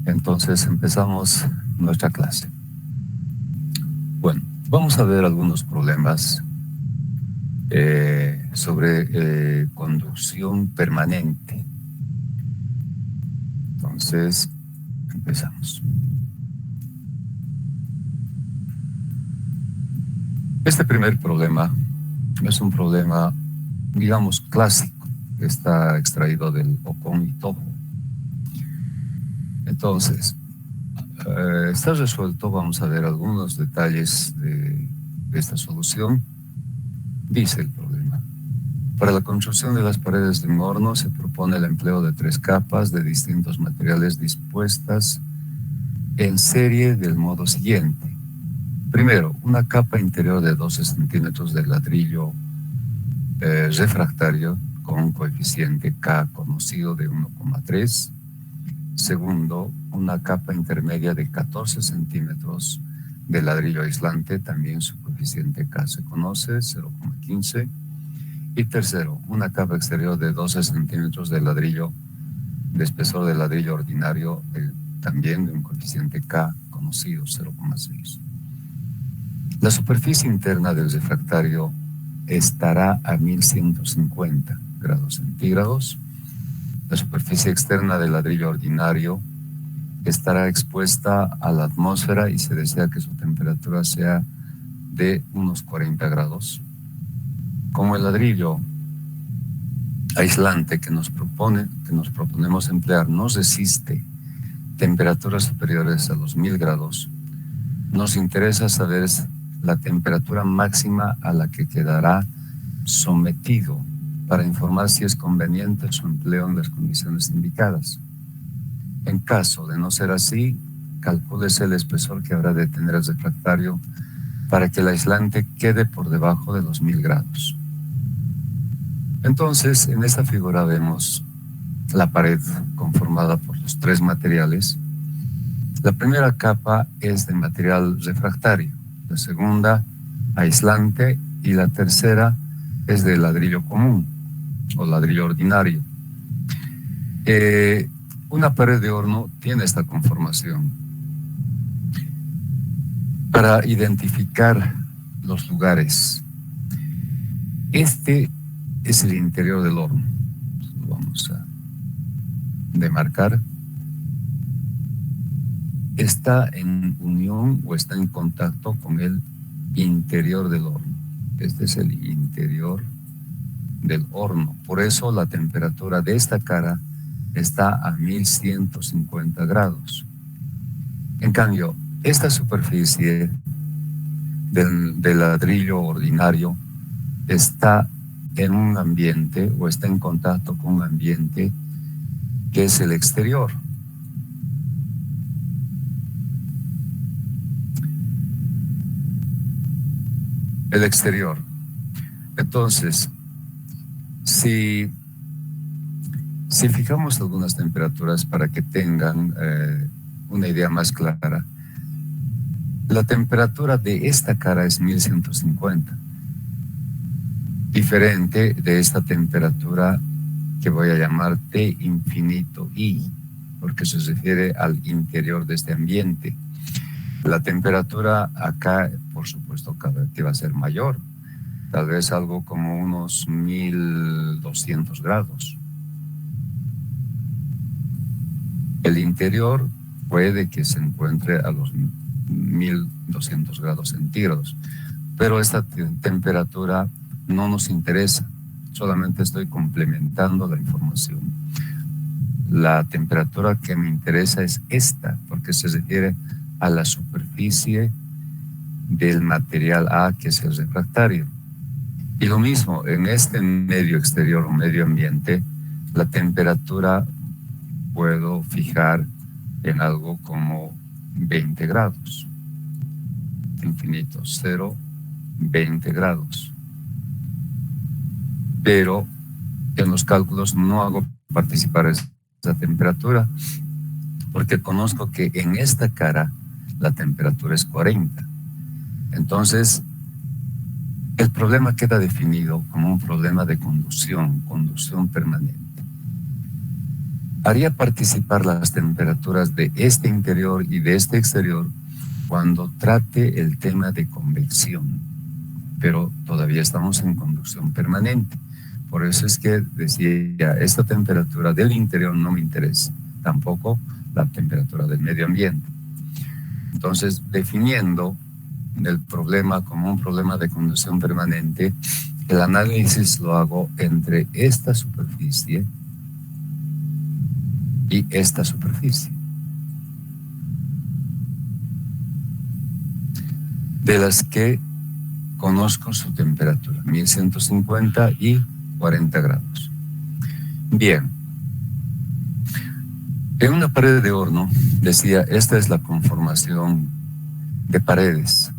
Entonces empezamos nuestra clase. Bueno, vamos a ver algunos problemas sobre conducción permanente. Entonces, empezamos. Este primer problema es un problema, digamos, clásico, que está extraído del Ocon y Toho. Entonces, está resuelto. Vamos a ver algunos detalles de esta solución. Dice el problema: para la construcción de las paredes de un horno se propone el empleo de 3 capas de distintos materiales dispuestas en serie del modo siguiente. Primero, una capa interior de 12 centímetros de ladrillo refractario con un coeficiente K conocido de 1,3. Segundo, una capa intermedia de 14 centímetros de ladrillo aislante, también su coeficiente K se conoce, 0,15. Y tercero, una capa exterior de 12 centímetros de ladrillo, de espesor de ladrillo ordinario, también de un coeficiente K conocido, 0,6. La superficie interna del refractario estará a 1150 grados centígrados. La superficie externa del ladrillo ordinario estará expuesta a la atmósfera y se desea que su temperatura sea de unos 40 grados. Como el ladrillo aislante que nos proponemos emplear no resiste temperaturas superiores a los 1000 grados, nos interesa saber la temperatura máxima a la que quedará sometido para informar si es conveniente su empleo en las condiciones indicadas. En caso de no ser así, calcúlese el espesor que habrá de tener el refractario para que el aislante quede por debajo de los 1000 grados. Entonces, en esta figura vemos la pared conformada por los 3 materiales. La primera capa es de material refractario, la segunda aislante y la tercera es de ladrillo común o ladrillo ordinario. Una pared de horno tiene esta conformación. Para identificar los lugares, este es el interior del horno. Lo vamos a demarcar. Está en unión o está en contacto con el interior del horno. Este es el interior del horno. Por eso la temperatura de esta cara está a 1150 grados. En cambio, esta superficie del ladrillo ordinario está en un ambiente o está en contacto con un ambiente que es el exterior. El exterior. Entonces, si fijamos algunas temperaturas para que tengan una idea más clara, la temperatura de esta cara es 1150, diferente de esta temperatura que voy a llamar T infinito I, porque se refiere al interior de este ambiente. La temperatura acá, por supuesto, que va a ser mayor, tal vez algo como unos 1200 grados. El interior puede que se encuentre a los 1200 grados centígrados, pero esta temperatura no nos interesa, solamente estoy complementando la información. La temperatura que me interesa es esta, porque se refiere a la superficie del material A, que es el refractario. Y lo mismo, en este medio exterior o medio ambiente, la temperatura puedo fijar en algo como 20 grados. Infinito, 0, 20 grados. Pero en los cálculos no hago participar esa temperatura, porque conozco que en esta cara la temperatura es 40. Entonces, el problema queda definido como un problema de conducción permanente. haría participar las temperaturas de este interior y de este exterior cuando trate el tema de convección, pero todavía estamos en conducción permanente. Por eso es que decía, esta temperatura del interior no me interesa, tampoco la temperatura del medio ambiente. Entonces, definiendo el problema como un problema de conducción permanente, el análisis lo hago entre esta superficie y esta superficie, de las que conozco su temperatura, 1150 y 40 grados. Bien, en una pared de horno, decía, esta es la conformación de paredes.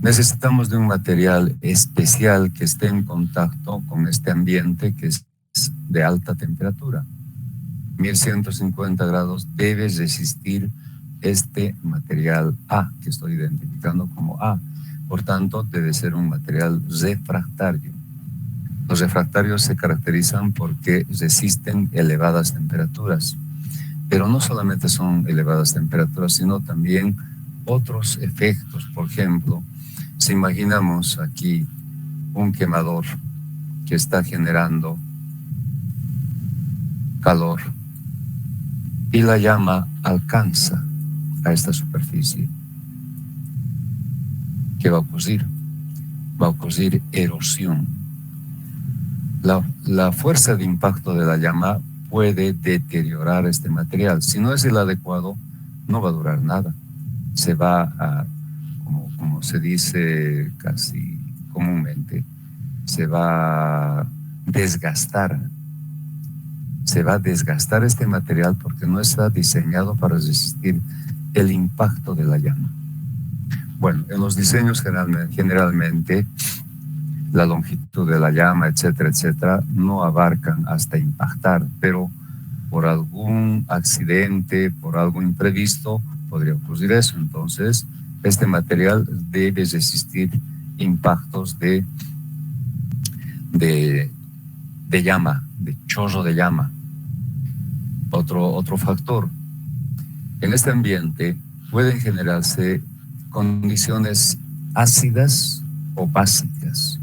Necesitamos de un material especial que esté en contacto con este ambiente que es de alta temperatura. 1150 grados debe resistir este material A, que estoy identificando como A. Por tanto, debe ser un material refractario. Los refractarios se caracterizan porque resisten elevadas temperaturas. Pero no solamente son elevadas temperaturas, sino también otros efectos. Por ejemplo, si imaginamos aquí un quemador que está generando calor y la llama alcanza a esta superficie, ¿qué va a ocurrir? Va a ocurrir erosión. La fuerza de impacto de la llama puede deteriorar este material. Si no es el adecuado, no va a durar nada. Se va a, como se dice casi comúnmente, se va a desgastar. Se va a desgastar este material porque no está diseñado para resistir el impacto de la llama. Bueno, en los diseños generalmente la longitud de la llama, etcétera, etcétera, no abarcan hasta impactar, pero por algún accidente, por algo imprevisto, podría ocurrir eso. Entonces, este material debe resistir impactos de llama, de chorro de llama. Otro factor. En este ambiente pueden generarse condiciones ácidas o básicas,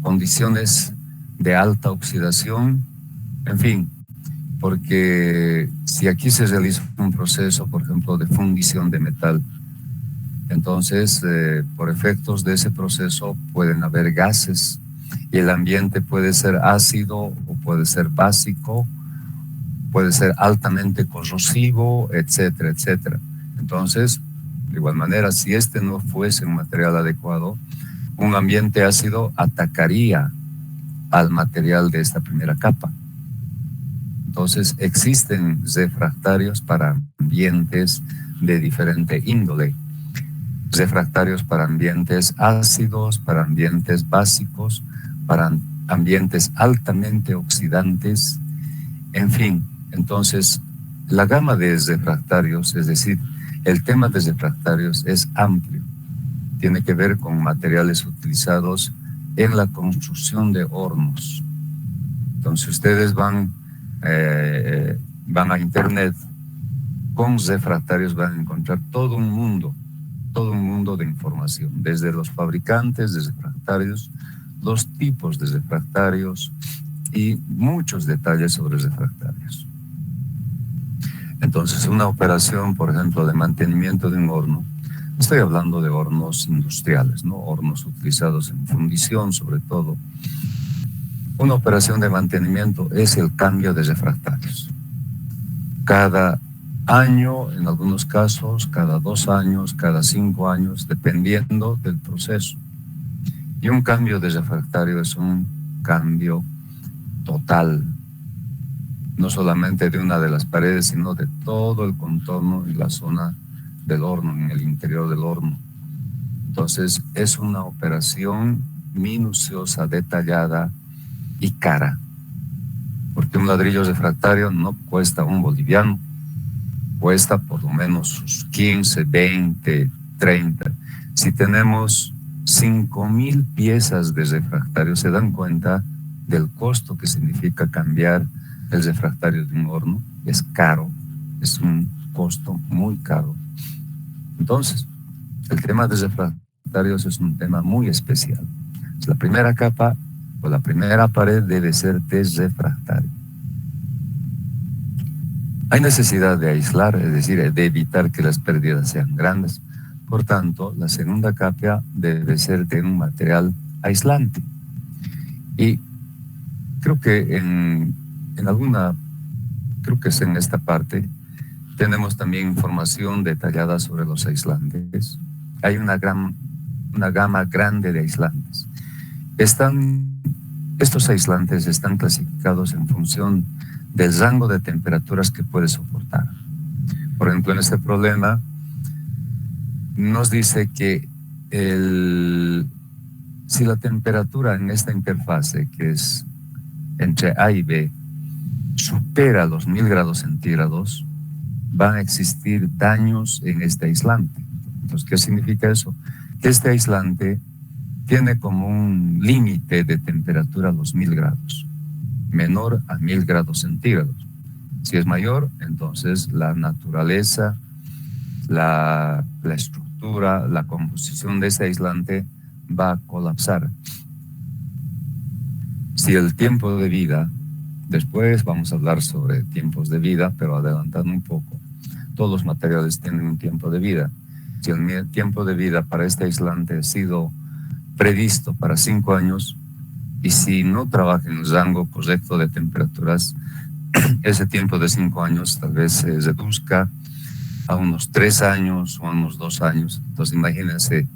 condiciones de alta oxidación, en fin, porque si aquí se realiza un proceso, por ejemplo, de fundición de metal, entonces, por efectos de ese proceso pueden haber gases y el ambiente puede ser ácido o puede ser básico, puede ser altamente corrosivo, etcétera, etcétera. Entonces, de igual manera, si este no fuese un material adecuado, un ambiente ácido atacaría al material de esta primera capa. Entonces, existen refractarios para ambientes de diferente índole. Refractarios para ambientes ácidos, para ambientes básicos, para ambientes altamente oxidantes, en fin. Entonces, la gama de refractarios, es decir, el tema de refractarios es amplio. Tiene que ver con materiales utilizados en la construcción de hornos. Entonces, ustedes van a internet, con refractarios van a encontrar todo un mundo de información, desde los fabricantes de refractarios, los tipos de refractarios y muchos detalles sobre refractarios. Entonces, una operación, por ejemplo, de mantenimiento de un horno, estoy hablando de hornos industriales, ¿no? Hornos utilizados en fundición, sobre todo. Una operación de mantenimiento es el cambio de refractarios. Cada año, en algunos casos, cada 2 años, cada 5 años, dependiendo del proceso. Y un cambio de refractario es un cambio total, no solamente de una de las paredes, sino de todo el contorno y la zona del horno, en el interior del horno. Entonces, es una operación minuciosa, detallada y cara, porque un ladrillo refractario no cuesta un boliviano, cuesta por lo menos sus 15, 20, 30. Si tenemos 5,000 piezas de refractario, se dan cuenta del costo que significa cambiar el refractario de un horno, es caro, es un costo muy caro. Entonces, el tema de refractarios es un tema muy especial. La primera capa o la primera pared debe ser de refractario. Hay necesidad de aislar, es decir, de evitar que las pérdidas sean grandes. Por tanto, la segunda capa debe ser de un material aislante. Y creo que creo que es en esta parte, tenemos también información detallada sobre los aislantes. Hay una gama grande de aislantes. Estos aislantes están clasificados en función del rango de temperaturas que puede soportar. Por ejemplo, en este problema nos dice que si la temperatura en esta interfase, que es entre A y B, supera los 1000 grados centígrados, van a existir daños en este aislante. Entonces, ¿qué significa eso? Que este aislante tiene como un límite de temperatura a los 1000 grados, menor a 1000 grados centígrados. Si es mayor, entonces la naturaleza, la estructura, la composición de ese aislante va a colapsar. Si el tiempo de vida, después vamos a hablar sobre tiempos de vida, pero adelantando un poco, todos los materiales tienen un tiempo de vida. Si el tiempo de vida para este aislante ha sido previsto para 5 años, y si no trabaja en el rango correcto de temperaturas, ese tiempo de 5 años tal vez se reduzca a unos 3 años o a unos 2 años. Entonces imagínense,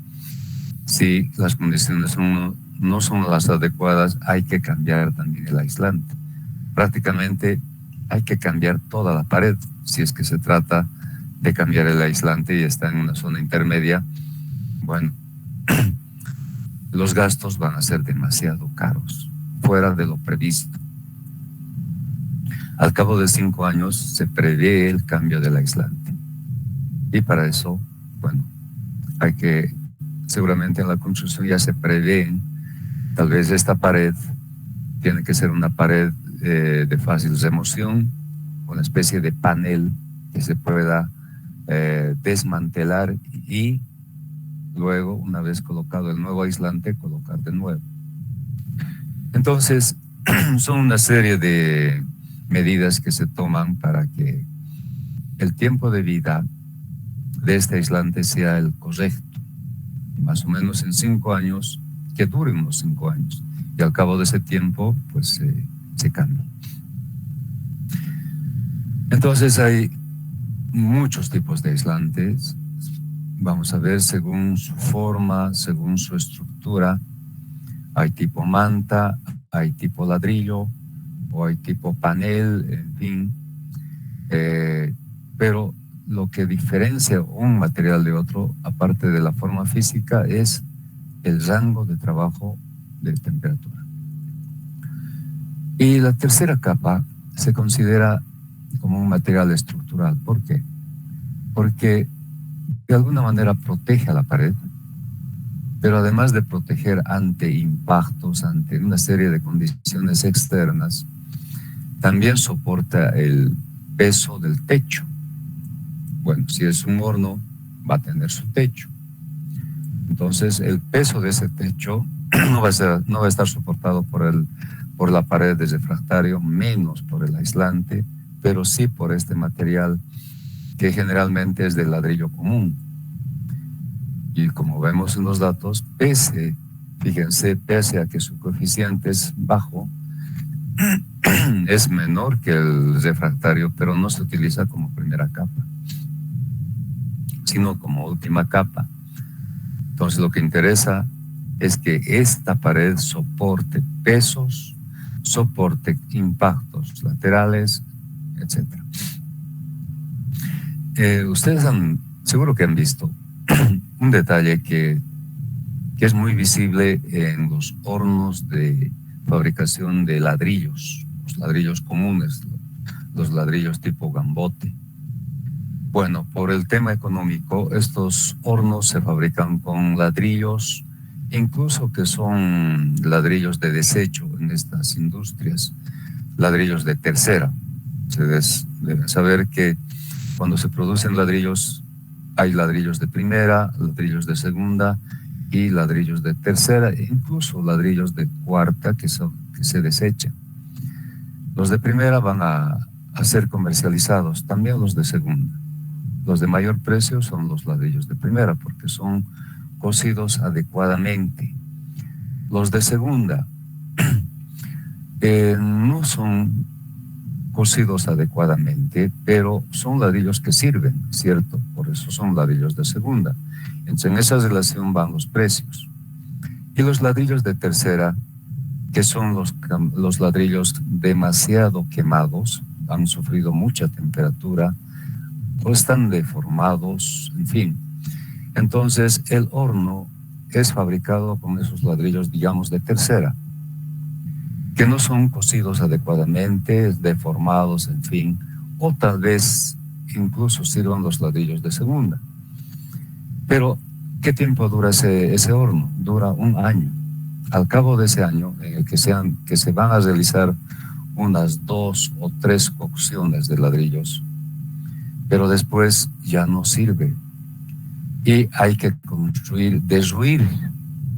si las condiciones no son las adecuadas, hay que cambiar también el aislante. Prácticamente hay que cambiar toda la pared, si es que se trata de cambiar el aislante y está en una zona intermedia. Bueno, los gastos van a ser demasiado caros, fuera de lo previsto. Al cabo de 5 años se prevé el cambio del aislante. Y para eso, bueno, seguramente en la construcción ya se prevén, tal vez esta pared tiene que ser una pared de fácil remoción, una especie de panel que se pueda desmantelar y luego, una vez colocado el nuevo aislante, colocar de nuevo. Entonces, son una serie de medidas que se toman para que el tiempo de vida de este aislante sea el correcto. Más o menos en 5 años, que dure unos 5 años. Y al cabo de ese tiempo, pues se cambia. Entonces hay muchos tipos de aislantes. Vamos a ver según su forma, según su estructura. Hay tipo manta, hay tipo ladrillo, o hay tipo panel, en fin. Pero lo que diferencia un material de otro, aparte de la forma física, es el rango de trabajo de temperatura. Y la tercera capa se considera como un material estructural. ¿Por qué? Porque de alguna manera protege a la pared, pero además de proteger ante impactos, ante una serie de condiciones externas, también soporta el peso del techo. Bueno, si es un horno, va a tener su techo. Entonces, el peso de ese techo no va a estar soportado por la pared de refractario, menos por el aislante, pero sí por este material que generalmente es de ladrillo común. Y como vemos en los datos, fíjense, pese a que su coeficiente es bajo, es menor que el refractario, pero no se utiliza como primera capa, sino como última capa. Entonces lo que interesa es que esta pared soporte pesos, soporte impactos laterales, etc. Ustedes seguro que han visto un detalle que es muy visible en los hornos de fabricación de ladrillos, los ladrillos comunes, los ladrillos tipo gambote. Bueno, por el tema económico, estos hornos se fabrican con ladrillos, incluso que son ladrillos de desecho en estas industrias. ladrillos de tercera. Ustedes deben saber que cuando se producen ladrillos, hay ladrillos de primera, ladrillos de segunda y ladrillos de tercera, e incluso ladrillos de cuarta que se desechan. Los de primera van a ser comercializados, también los de segunda. Los de mayor precio son los ladrillos de primera porque son cocidos adecuadamente. Los de segunda no son cocidos adecuadamente, pero son ladrillos que sirven, ¿cierto? Por eso son ladrillos de segunda. Entonces, en esa relación van los precios. Y los ladrillos de tercera, que son los ladrillos demasiado quemados, han sufrido mucha temperatura o están deformados, en fin. Entonces, el horno es fabricado con esos ladrillos, digamos, de tercera, que no son cocidos adecuadamente, deformados, en fin, o tal vez incluso sirvan los ladrillos de segunda. Pero, ¿qué tiempo dura ese horno? Dura un año. Al cabo de ese año, en el que se van a realizar unas 2 o 3 cocciones de ladrillos, pero después ya no sirve. Y hay que derruir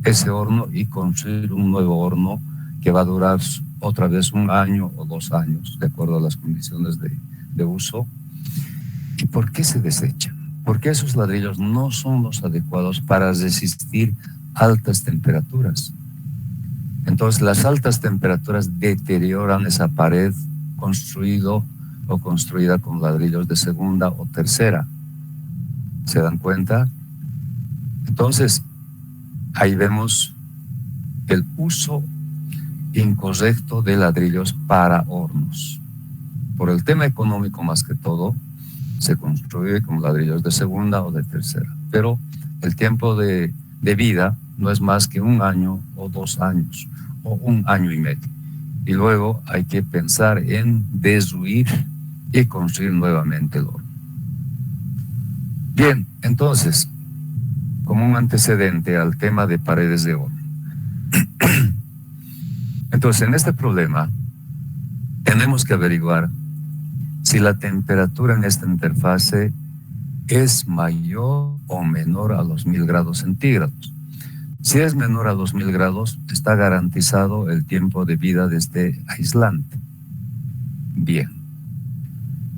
ese horno y construir un nuevo horno que va a durar otra vez un año o 2 años, de acuerdo a las condiciones de uso. ¿Y por qué se desechan? Porque esos ladrillos no son los adecuados para resistir altas temperaturas. Entonces, las altas temperaturas deterioran esa pared construida con ladrillos de segunda o tercera. ¿Se dan cuenta? Entonces, ahí vemos el uso incorrecto de ladrillos para hornos. Por el tema económico más que todo, se construye con ladrillos de segunda o de tercera. Pero el tiempo de vida no es más que 1 año o 2 años o 1 año y medio. Y luego hay que pensar en derruir y construir nuevamente el horno. Bien, entonces, como un antecedente al tema de paredes de horno. Entonces, en este problema, tenemos que averiguar si la temperatura en esta interfase es mayor o menor a los 1000 grados centígrados. Si es menor a los 1000 grados, está garantizado el tiempo de vida de este aislante. Bien.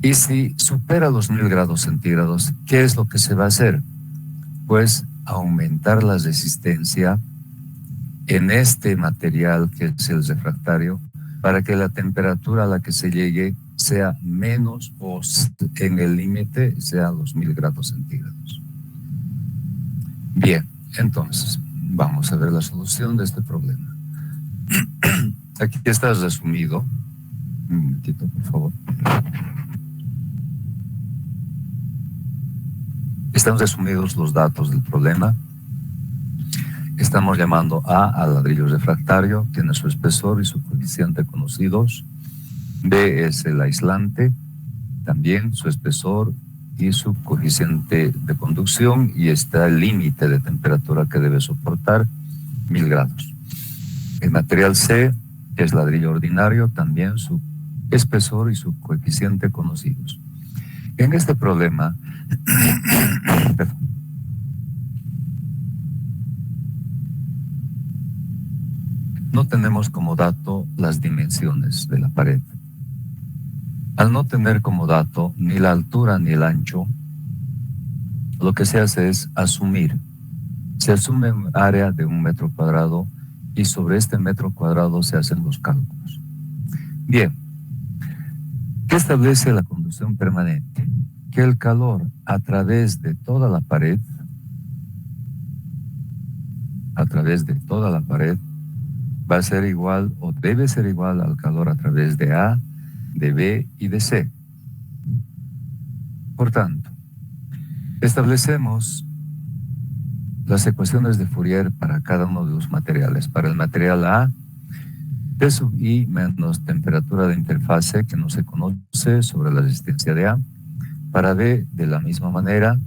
Y si supera los 1000 grados centígrados, ¿qué es lo que se va a hacer? Pues aumentar la resistencia en este material que es el refractario para que la temperatura a la que se llegue sea menos o en el límite sea los 1000 grados centígrados. Bien, entonces vamos a ver la solución de este problema. Aquí está resumido. Un momentito, por favor. Están resumidos los datos del problema. Estamos llamando A al ladrillo refractario, tiene su espesor y su coeficiente conocidos. B es el aislante, también su espesor y su coeficiente de conducción, y está el límite de temperatura que debe soportar, 1000 grados. El material C es ladrillo ordinario, también su espesor y su coeficiente conocidos. En este problema, no tenemos como dato las dimensiones de la pared. Al no tener como dato ni la altura ni el ancho, lo que se hace es asumir. Se asume un área de 1 metro cuadrado y sobre este metro cuadrado se hacen los cálculos. Bien, ¿qué establece la conducción permanente? Que el calor a través de toda la pared, va a ser igual o debe ser igual al calor a través de A, de B y de C. Por tanto, establecemos las ecuaciones de Fourier para cada uno de los materiales. Para el material A, T sub I menos temperatura de interfase que no se conoce sobre la resistencia de A. Para B, de la misma manera.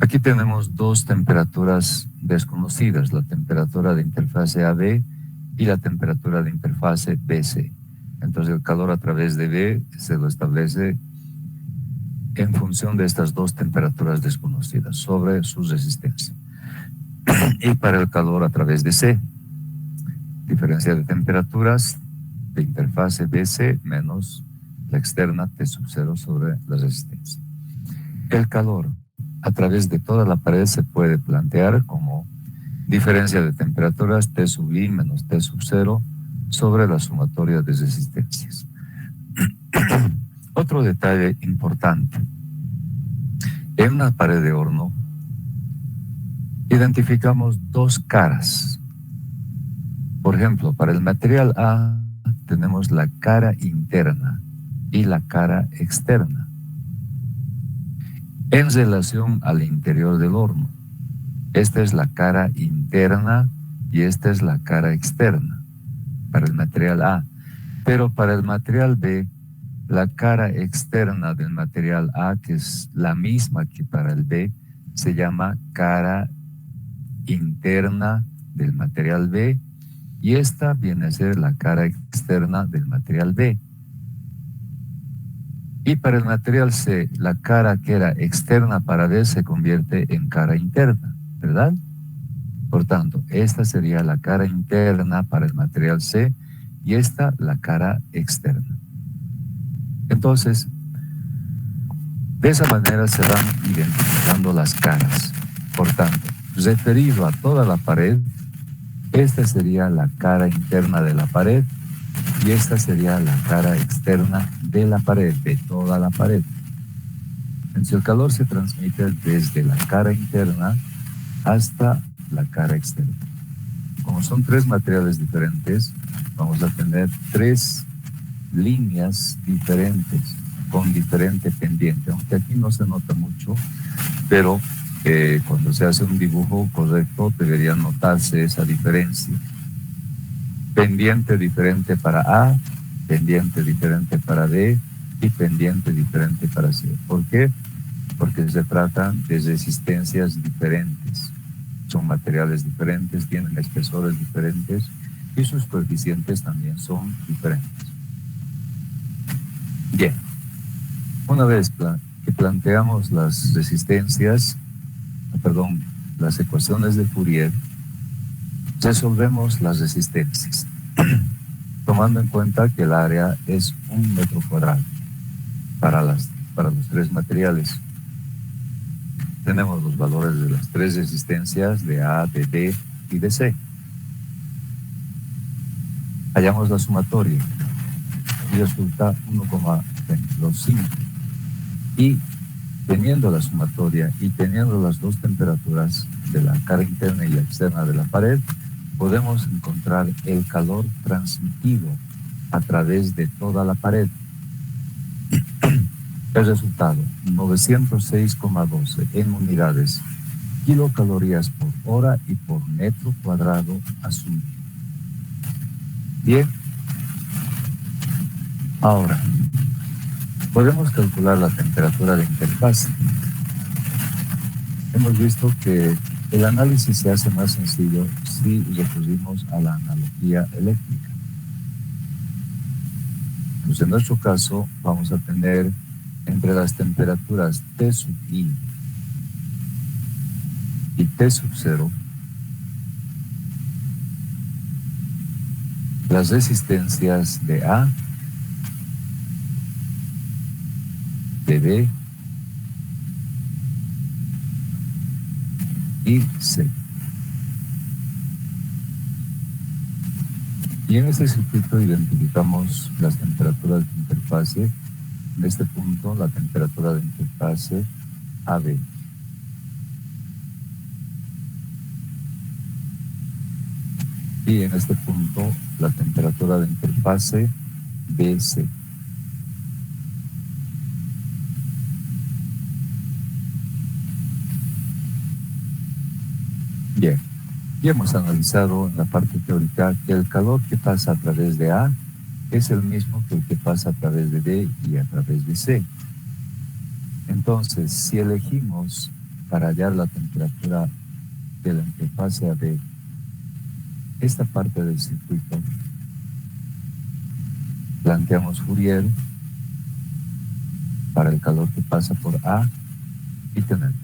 Aquí tenemos 2 temperaturas desconocidas, la temperatura de interfase AB y la temperatura de interfase BC. Entonces el calor a través de B se lo establece en función de estas dos temperaturas desconocidas sobre su resistencia. Y para el calor a través de C, diferencia de temperaturas de interfase BC menos la externa T sub 0 sobre la resistencia. El calor a través de toda la pared se puede plantear como diferencia de temperaturas T sub I menos T sub 0 sobre la sumatoria de resistencias. Otro detalle importante. En una pared de horno identificamos dos caras. Por ejemplo, para el material A tenemos la cara interna y la cara externa en relación al interior del horno. Esta es la cara interna y esta es la cara externa para el material A. Pero para el material B, la cara externa del material A, que es la misma que para el B, se llama cara interna del material B, y esta viene a ser la cara externa del material B. Y para el material C, la cara que era externa para B se convierte en cara interna, ¿verdad? Por tanto, esta sería la cara interna para el material C y esta la cara externa. Entonces, de esa manera se van identificando las caras. Por tanto, referido a toda la pared, esta sería la cara interna de la pared y esta sería la cara externa de la pared, de toda la pared. Entonces, el calor se transmite desde la cara interna hasta la cara externa. Como son tres materiales diferentes, vamos a tener tres líneas diferentes con diferente pendiente, aunque aquí no se nota mucho, pero cuando se hace un dibujo correcto debería notarse esa diferencia. Pendiente diferente para A, pendiente diferente para B y pendiente diferente para C. ¿Por qué? Porque se tratan de resistencias diferentes. Son materiales diferentes, tienen espesores diferentes y sus coeficientes también son diferentes. Bien, una vez que planteamos las resistencias, las ecuaciones de Fourier, resolvemos las resistencias, tomando en cuenta que el área es 1 metro cuadrado para los tres materiales. Tenemos los valores de las tres resistencias de A, de B y de C. Hallamos la sumatoria y resulta 1,25. Y teniendo la sumatoria y teniendo las dos temperaturas de la cara interna y externa de la pared, podemos encontrar el calor transmitido a través de toda la pared. El resultado, 906,12 en unidades, kilocalorías por hora y por metro cuadrado asumido. Bien, ahora podemos calcular la temperatura de interfase. Hemos visto que el análisis se hace más sencillo si recurrimos a la analogía eléctrica. Pues en nuestro caso vamos a tener entre las temperaturas T sub I y T sub 0 las resistencias de A, de B y C. Y en este circuito identificamos las temperaturas de interfase. En este punto, la temperatura de interfase AB. Y en este punto, la temperatura de interfase BC. Bien, y hemos analizado en la parte teórica que el calor que pasa a través de A es el mismo que el que pasa a través de B y a través de C. Entonces, si elegimos para hallar la temperatura de la interfase AB esta parte del circuito planteamos Fourier para el calor que pasa por A y tenemos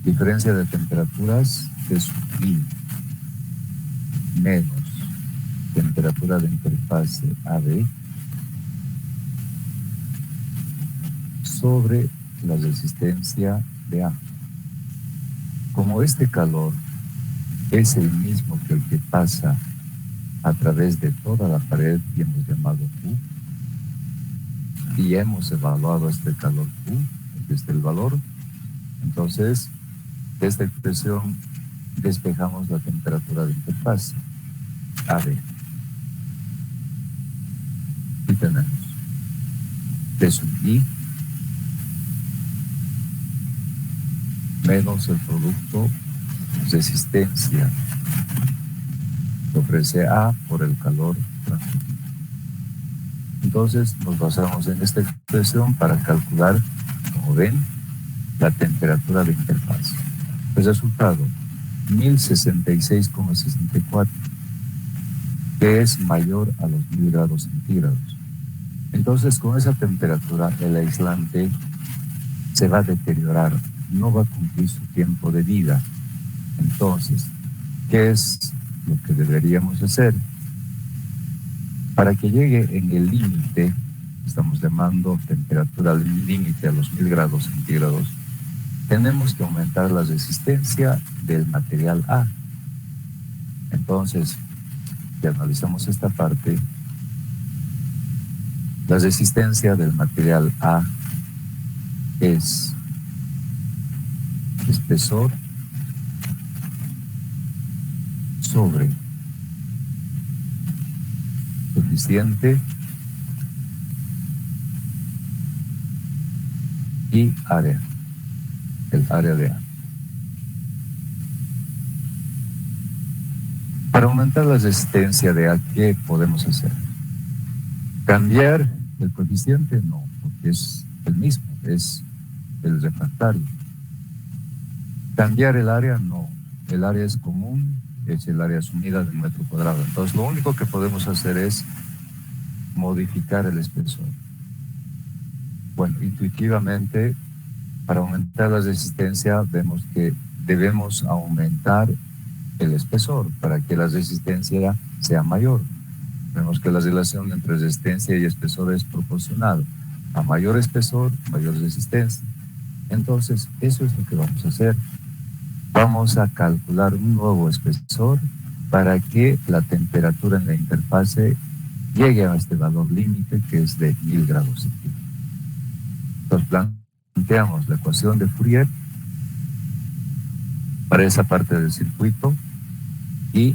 diferencia de temperaturas de sub I menos temperatura de interfase AB sobre la resistencia de A. Como este calor es el mismo que el que pasa a través de toda la pared y hemos llamado Q, y hemos evaluado este calor Q, desde el valor, entonces de esta expresión despejamos la temperatura de interfase AB. Y tenemos T sub I menos el producto resistencia que ofrece A por el calor transmitido. Entonces nos basamos en esta expresión para calcular, como ven, la temperatura de interfase. El resultado, 1066,64, que es mayor a los 1000 grados centígrados. Entonces, con esa temperatura, el aislante se va a deteriorar, no va a cumplir su tiempo de vida. Entonces, ¿qué es lo que deberíamos hacer? Para que llegue en el límite, estamos llamando temperatura límite a los 1000 grados centígrados, tenemos que aumentar la resistencia del material A. Entonces, si analizamos esta parte, la resistencia del material A es espesor sobre coeficiente y área, el área de A. Para aumentar la resistencia de A, ¿qué podemos hacer? ¿Cambiar el coeficiente? No, porque es el mismo, es el refractario. ¿Cambiar el área? No, el área es común, es el área asumida de 1 metro cuadrado. Entonces, lo único que podemos hacer es modificar el espesor. Bueno, intuitivamente, para aumentar la resistencia, vemos que debemos aumentar el espesor para que la resistencia sea mayor. Vemos que la relación entre resistencia y espesor es proporcional. A mayor espesor, mayor resistencia. Entonces, eso es lo que vamos a hacer. Vamos a calcular un nuevo espesor para que la temperatura en la interfase llegue a este valor límite que es de 1000 grados centígrados. Entonces planteamos la ecuación de Fourier para esa parte del circuito y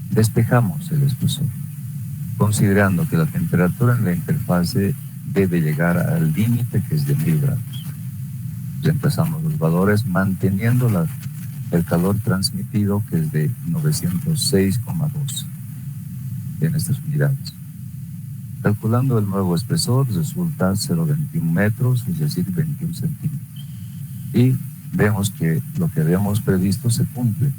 despejamos el espesor, considerando que la temperatura en la interfase debe llegar al límite que es de 1000 grados. Reemplazamos los valores manteniendo el calor transmitido que es de 906,12 en estas unidades. Calculando el nuevo espesor resulta 0,21 metros, es decir, 21 centímetros. Y vemos que lo que habíamos previsto se cumple.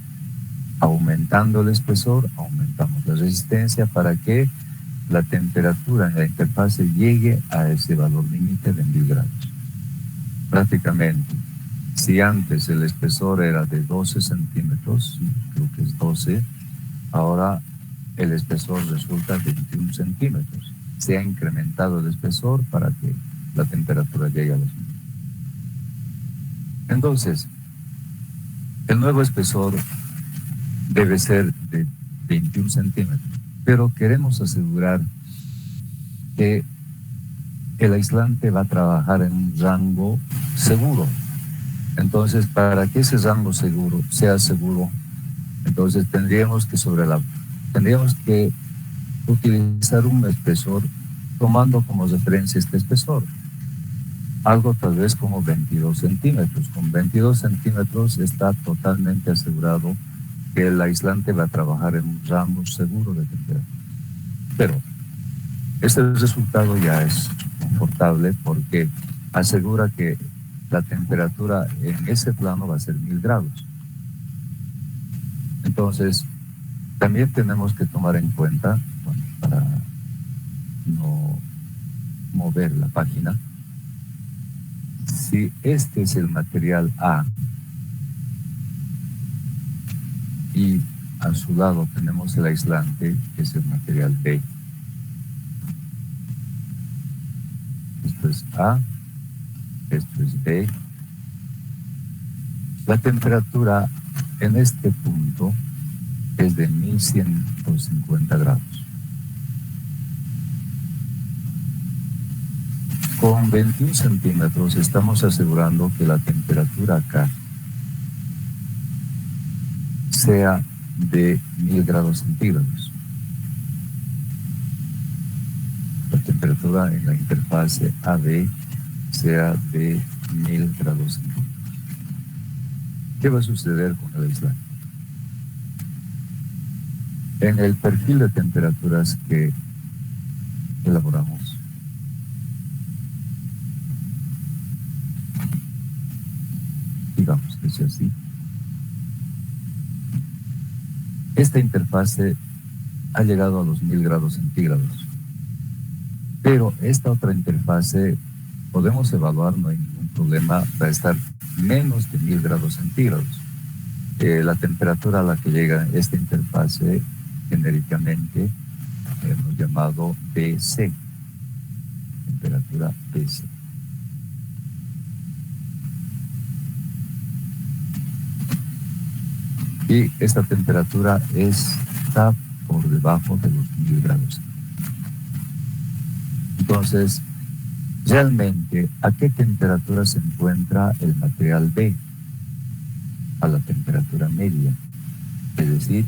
Aumentando el espesor, aumentamos la resistencia para que la temperatura en la interfase llegue a ese valor límite de 1000 grados. Prácticamente, si antes el espesor era de 12 centímetros, creo que es 12, ahora el espesor resulta de 21 centímetros. Se ha incrementado el espesor para que la temperatura llegue a los 1000. Entonces, el nuevo espesor debe ser de 21 centímetros, pero queremos asegurar que el aislante va a trabajar en un rango seguro. Entonces, para que ese rango seguro sea seguro, entonces tendríamos que utilizar un espesor tomando como referencia este espesor. Algo tal vez como 22 centímetros. Con 22 centímetros está totalmente asegurado que el aislante va a trabajar en un rango seguro de temperatura. Pero este resultado ya es confortable porque asegura que la temperatura en ese plano va a ser 1000 grados. Entonces, Entonces, también tenemos que tomar en cuenta, bueno, para no mover la página, si este es el material A y a su lado tenemos el aislante, que es el material B. Esto es A, esto es B. La temperatura en este punto es de 1150 grados. Con 21 centímetros estamos asegurando que la temperatura acá sea de 1000 grados centígrados. La temperatura en la interfase AB sea de 1000 grados centígrados. ¿Qué va a suceder con el aislante? En el perfil de temperaturas que elaboramos, digamos que sea así, esta interfase ha llegado a los 1000 grados centígrados, pero esta otra interfase podemos evaluar, no hay ningún problema, va a estar menos de 1000 grados centígrados. La temperatura a la que llega esta interfase genéricamente hemos llamado BC, temperatura BC. Y esta temperatura está por debajo de los 1000 grados. Entonces, realmente, ¿a qué temperatura se encuentra el material B? A la temperatura media. Es decir,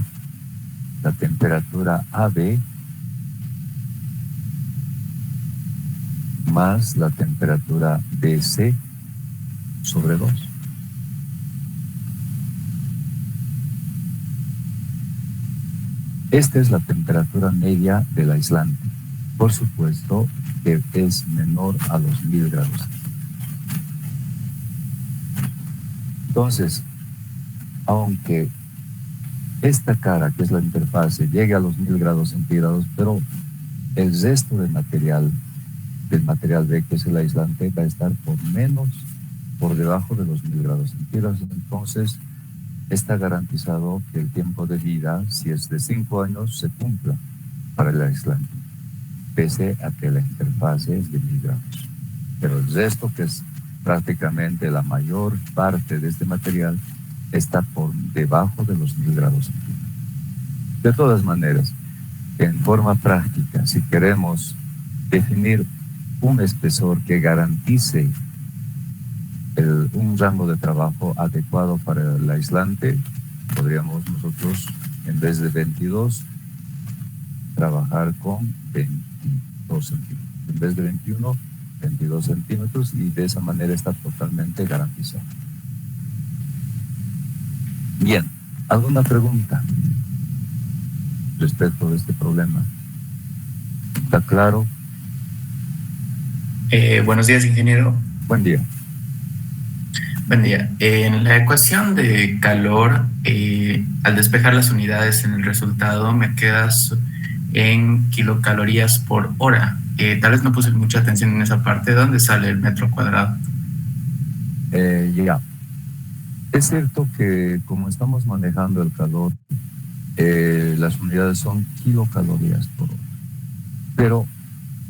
la temperatura AB más la temperatura BC sobre 2. Esta es la temperatura media del aislante. Por supuesto que es menor a los 1000 grados. Entonces, aunque esta cara, que es la interfase, llegue a los 1000 grados centígrados, pero el resto del material B, que es el aislante, va a estar por debajo de los 1000 grados centígrados. Entonces, está garantizado que el tiempo de vida, si es de 5 años, se cumpla para el aislante, pese a que la interfase es de 1000 grados. Pero el resto, que es prácticamente la mayor parte de este material, está por debajo de los 1000 grados centígrados. De todas maneras, en forma práctica, si queremos definir un espesor que garantice un rango de trabajo adecuado para el aislante, podríamos nosotros, en vez de 22, trabajar con 22 centímetros. En vez de 21, 22 centímetros, y de esa manera está totalmente garantizado. Bien, ¿alguna pregunta respecto a este problema? ¿Está claro? Buenos días, ingeniero. Buen día. Buen día. En la ecuación de calor, al despejar las unidades en el resultado, me quedas en kilocalorías por hora. Tal vez no puse mucha atención en esa parte. ¿Dónde sale el metro cuadrado? Ya. Es cierto que como estamos manejando el calor, las unidades son kilocalorías por hora. Pero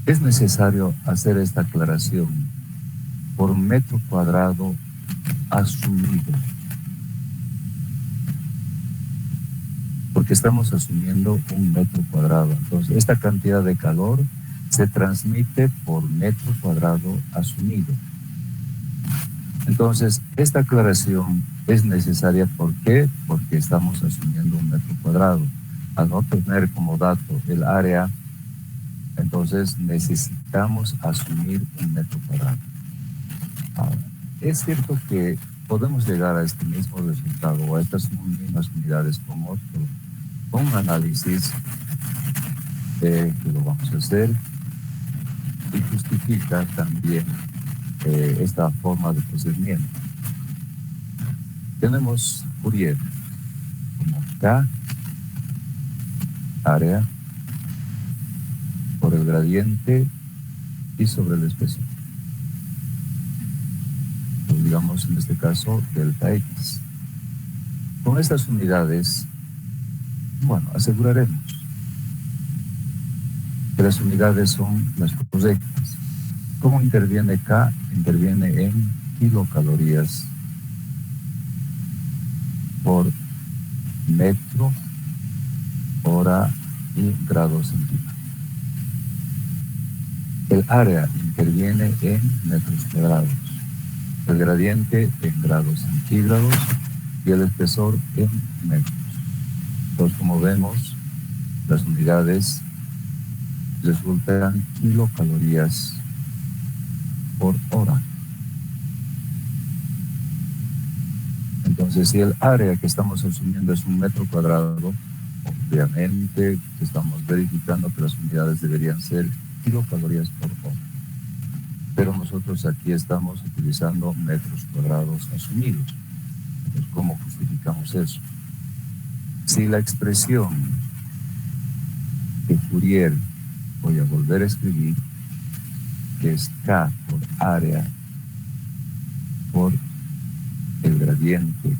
es necesario hacer esta aclaración por metro cuadrado asumido, porque estamos asumiendo un metro cuadrado. Entonces, esta cantidad de calor se transmite por metro cuadrado asumido. Entonces, esta aclaración es necesaria. ¿Por qué? Porque estamos asumiendo un metro cuadrado. Al no tener como dato el área, entonces necesitamos asumir un metro cuadrado. Ahora, es cierto que podemos llegar a este mismo resultado o a estas mismas unidades con un análisis que lo vamos a hacer, y justifica también esta forma de procedimiento. Tenemos Fourier como K área por el gradiente y sobre el espesor. Pues digamos en este caso delta X. Con estas unidades, bueno, aseguraremos que las unidades son las correctas. ¿Cómo interviene K? Interviene en kilocalorías por metro, hora y grado centígrado. El área interviene en metros cuadrados, el gradiente en grados centígrados y el espesor en metros. Entonces, como vemos, las unidades resultan kilocalorías por hora. Entonces, si el área que estamos asumiendo es un metro cuadrado, obviamente estamos verificando que las unidades deberían ser kilocalorías por hora. Pero nosotros aquí estamos utilizando metros cuadrados asumidos. Entonces, ¿cómo justificamos eso? Si la expresión de Fourier, voy a volver a escribir, que es K por área por el gradiente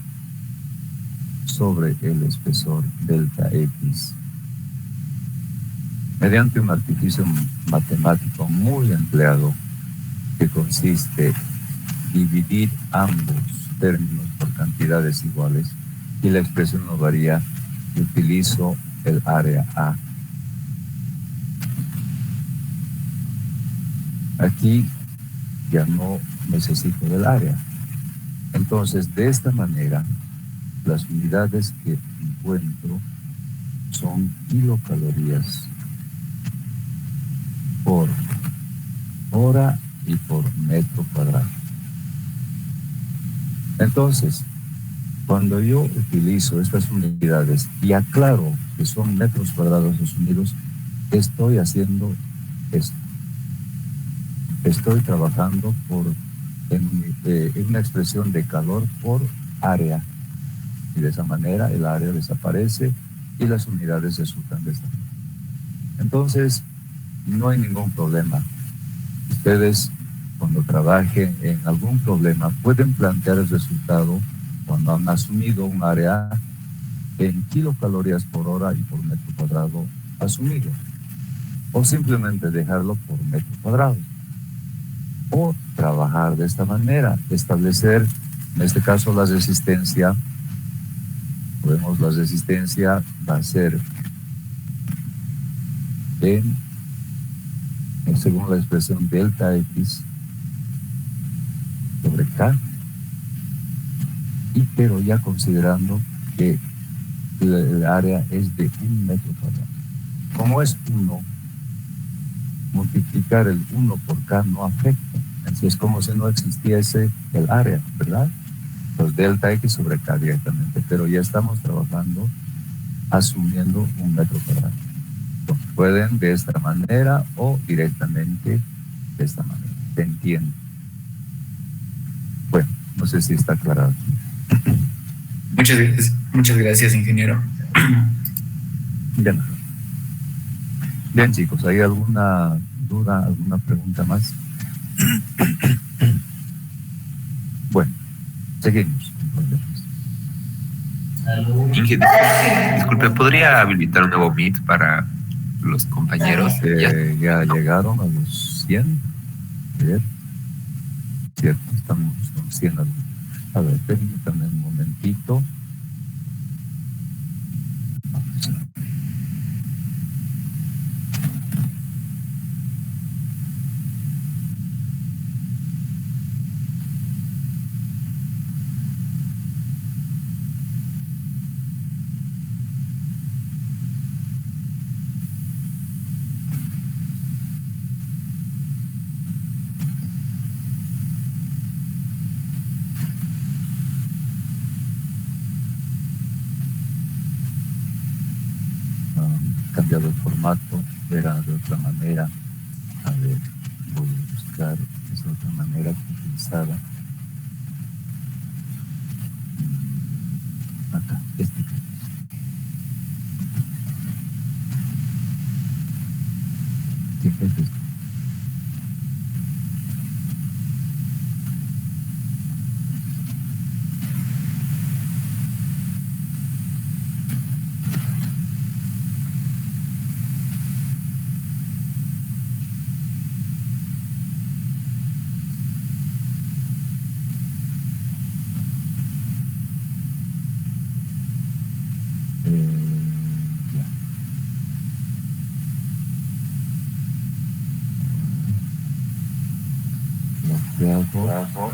sobre el espesor delta X, mediante un artificio matemático muy empleado que consiste en dividir ambos términos por cantidades iguales, y la expresión no varía, utilizo el área A. Aquí ya no necesito del área. Entonces, de esta manera, las unidades que encuentro son kilocalorías por hora y por metro cuadrado. Entonces, cuando yo utilizo estas unidades y aclaro que son metros cuadrados asumidos, estoy haciendo esto. Estoy trabajando en una expresión de calor por área. Y de esa manera el área desaparece y las unidades resultan de esta manera. Entonces, no hay ningún problema. Ustedes, cuando trabajen en algún problema, pueden plantear el resultado cuando han asumido un área en kilocalorías por hora y por metro cuadrado asumido. O simplemente dejarlo por metro cuadrado. O trabajar de esta manera, establecer, en este caso, la resistencia. Podemos, la resistencia va a ser según la expresión delta X sobre K, pero ya considerando que el área es de 1 metro cuadrado. Como es 1, multiplicar el 1 por K no afecta. Así es como si no existiese el área, ¿verdad? Pues delta X sobre K directamente, pero ya estamos trabajando asumiendo 1 metro cuadrado. Entonces, pueden de esta manera o directamente de esta manera. ¿Se entiende? Bueno, no sé si está aclarado. Muchas gracias, ingeniero. Bien. Bien, chicos, ¿hay alguna duda, alguna pregunta más? Bueno, seguimos. Inge, disculpe, ¿podría habilitar un nuevo Meet para los compañeros? Ya llegaron a los 100. Bien. Cierto, estamos con 100 alumnos. A ver, permítanme un momentito. Cambiado el formato, era de otra manera. A ver, voy a buscar esa otra manera que utilizaba. Acá, este. ¿Qué hago?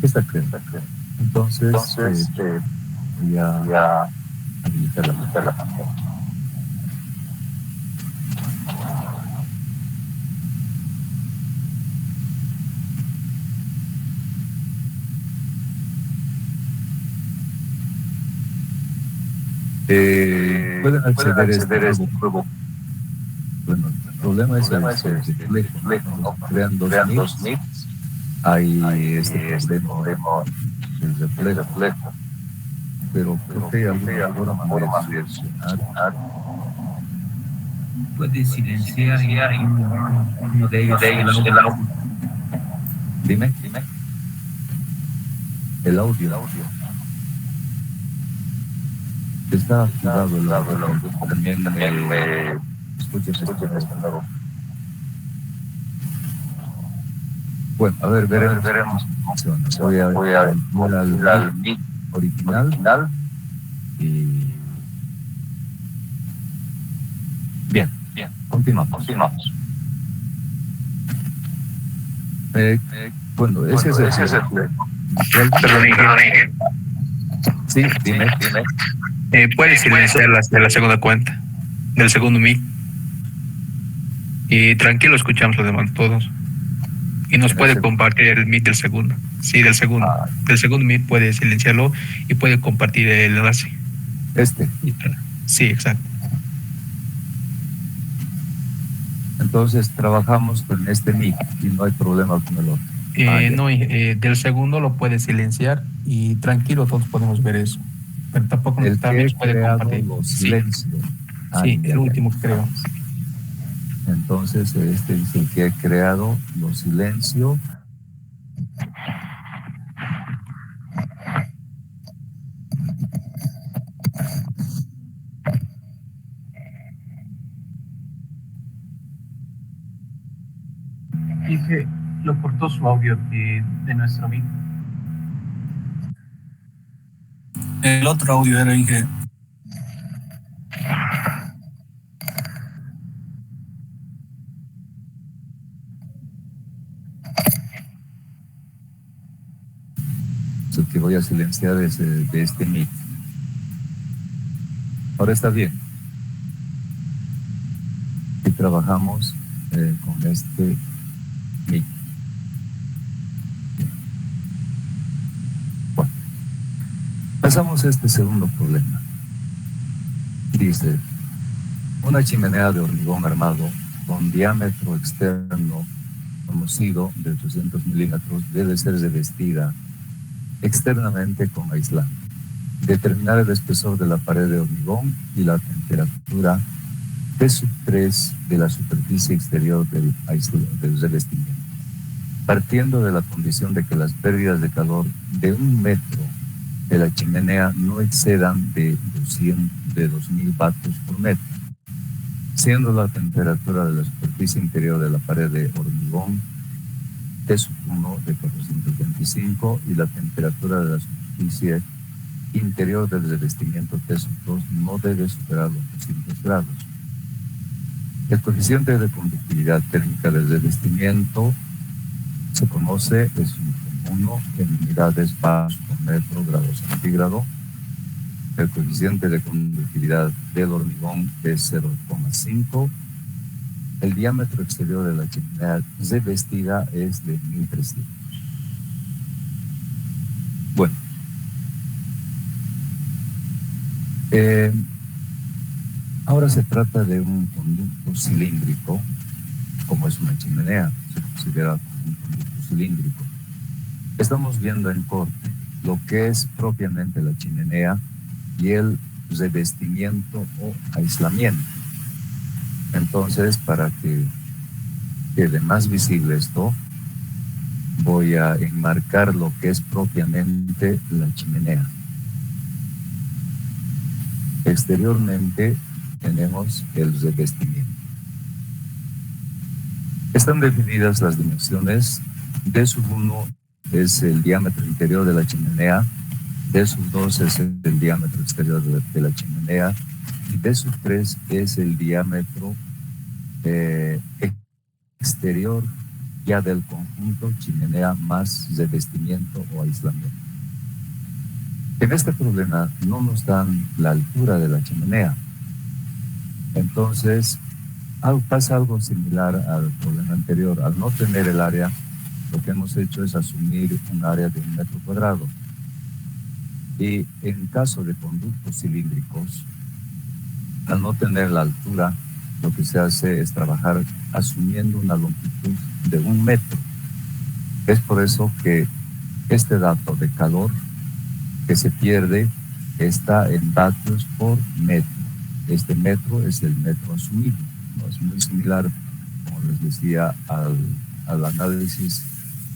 Esta cresta. Entonces, voy a habilitar la pantalla. Pueden acceder a este nuevo. Bueno, el problema es el reflejo. Crean dos nits. Hay este problema del reflejo. Pero creo que hay alguna forma de solucionar. Puede silenciar uno de ellos el audio. Dime. El audio. Está activado el audio. También escuchas esto. Bueno, a ver, veremos cómo funciona. Voy a ir al mic original y... Bien, continuamos. Bueno, ese es el juego. Perdón. Sí, dime. Puedes silenciar la segunda cuenta, del segundo mic. Y tranquilo, escuchamos los demás todos. Y nos puede compartir el mic del segundo. Sí, del segundo. Del segundo mic puede silenciarlo y puede compartir el enlace. Sí, exacto. Entonces trabajamos con este mic y no hay problema con el otro. Del segundo lo puede silenciar y tranquilo, todos podemos ver eso. Pero tampoco también puede compartir. Silencio. Sí, el último creo. Entonces este es el que he creado los silencio. Dice, lo cortó su audio de nuestro mic. El otro audio era Inge. El que voy a silenciar es de este mic. Ahora está bien. Y trabajamos con este mic. Bueno, pasamos a este segundo problema. Dice, una chimenea de hormigón armado con diámetro externo conocido de 800 milímetros debe ser revestida externamente con aislante. Determinar el espesor de la pared de hormigón y la temperatura T3 de la superficie exterior del revestimiento, partiendo de la condición de que las pérdidas de calor de 1 metro de la chimenea no excedan de 2000 vatios por metro, siendo la temperatura de la superficie interior de la pared de hormigón T1 de 425 y la temperatura de la superficie interior del revestimiento T2 no debe superar los 200 grados. El coeficiente de conductividad térmica del revestimiento se conoce, es 1 en unidades Pascal por metro grado centígrado. El coeficiente de conductividad del hormigón es 0,5. El diámetro exterior de la chimenea revestida es de 1300. Bueno, ahora se trata de un conducto cilíndrico, como es una chimenea, se considera un conducto cilíndrico. Estamos viendo en corte lo que es propiamente la chimenea y el revestimiento o aislamiento. Entonces, para que quede más visible esto, voy a enmarcar lo que es propiamente la chimenea. Exteriormente tenemos el revestimiento. Están definidas las dimensiones. D1 es el diámetro interior de la chimenea, D2 es el diámetro exterior de la chimenea y T sub 3 es el diámetro exterior ya del conjunto chimenea más revestimiento o aislamiento. En este problema no nos dan la altura de la chimenea. Entonces, pasa algo similar al problema anterior. Al no tener el área, lo que hemos hecho es asumir un área de 1 metro cuadrado. Y en caso de conductos cilíndricos, al no tener la altura, lo que se hace es trabajar asumiendo una longitud de 1 metro. Es por eso que este dato de calor que se pierde está en vatios por metro. Este metro es el metro asumido, ¿no? Es muy similar, como les decía, al análisis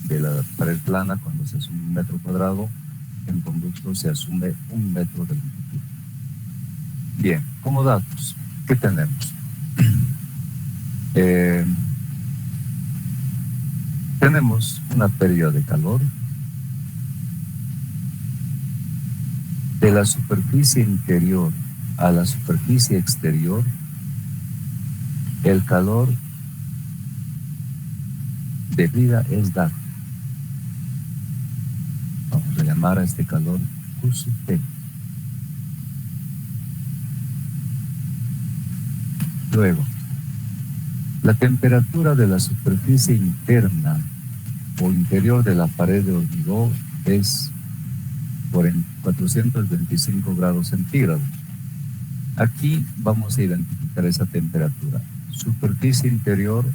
de la pared plana. Cuando se asume 1 metro cuadrado, en conducto se asume 1 metro de longitud. Bien, como datos, ¿qué tenemos? Tenemos una pérdida de calor de la superficie interior a la superficie exterior. El calor de vida es dado. Vamos a llamar a este calor Q sub T. Luego, la temperatura de la superficie interna o interior de la pared de hormigón es 425 grados centígrados. Aquí vamos a identificar esa temperatura. Superficie interior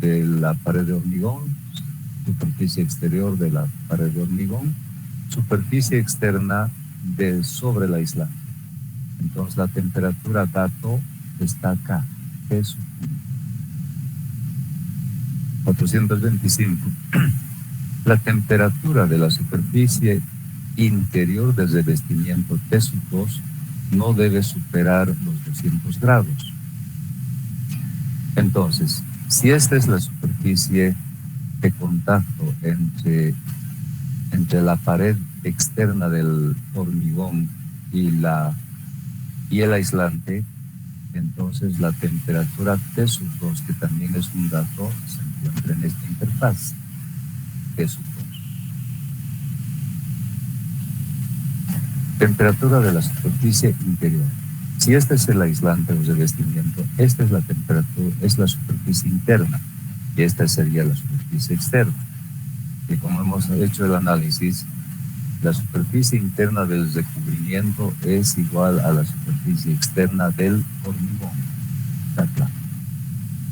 de la pared de hormigón, superficie exterior de la pared de hormigón, superficie externa sobre la aislante. Entonces la temperatura dato está acá, T sub 425. La temperatura de la superficie interior del revestimiento T sub 2 no debe superar los 200 grados. Entonces, si esta es la superficie de contacto entre la pared externa del hormigón y el aislante, entonces la temperatura T sub 2, que también es un dato, se encuentra en esta interfaz, T sub 2. Temperatura de la superficie interior. Si este es el aislante o revestimiento, esta es la temperatura, es la superficie interna, y esta sería la superficie externa. Y como hemos hecho el análisis, la superficie interna del recubrimiento es igual a la superficie externa del hormigón. Está claro.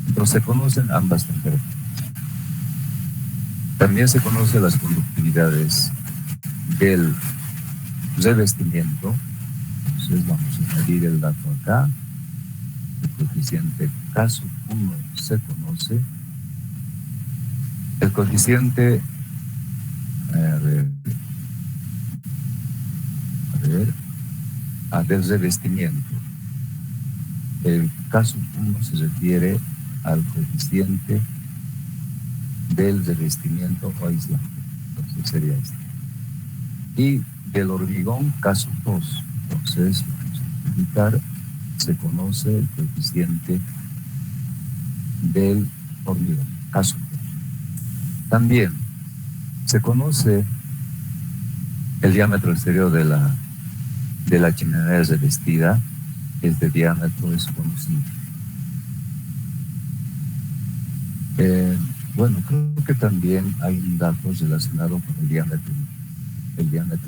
Entonces se conocen ambas temperaturas. También se conocen las conductividades del revestimiento. Entonces vamos a añadir el dato acá. El coeficiente K sub 1 se conoce. El coeficiente del revestimiento. El K sub 1 se refiere al coeficiente del revestimiento o aislante. Entonces sería este. Y del hormigón K sub 2. Entonces vamos a indicar, se conoce el coeficiente del hormigón K sub 2. También se conoce el diámetro exterior de la chimenea revestida. Este diámetro es conocido. Bueno, creo que también hay un dato relacionado con el diámetro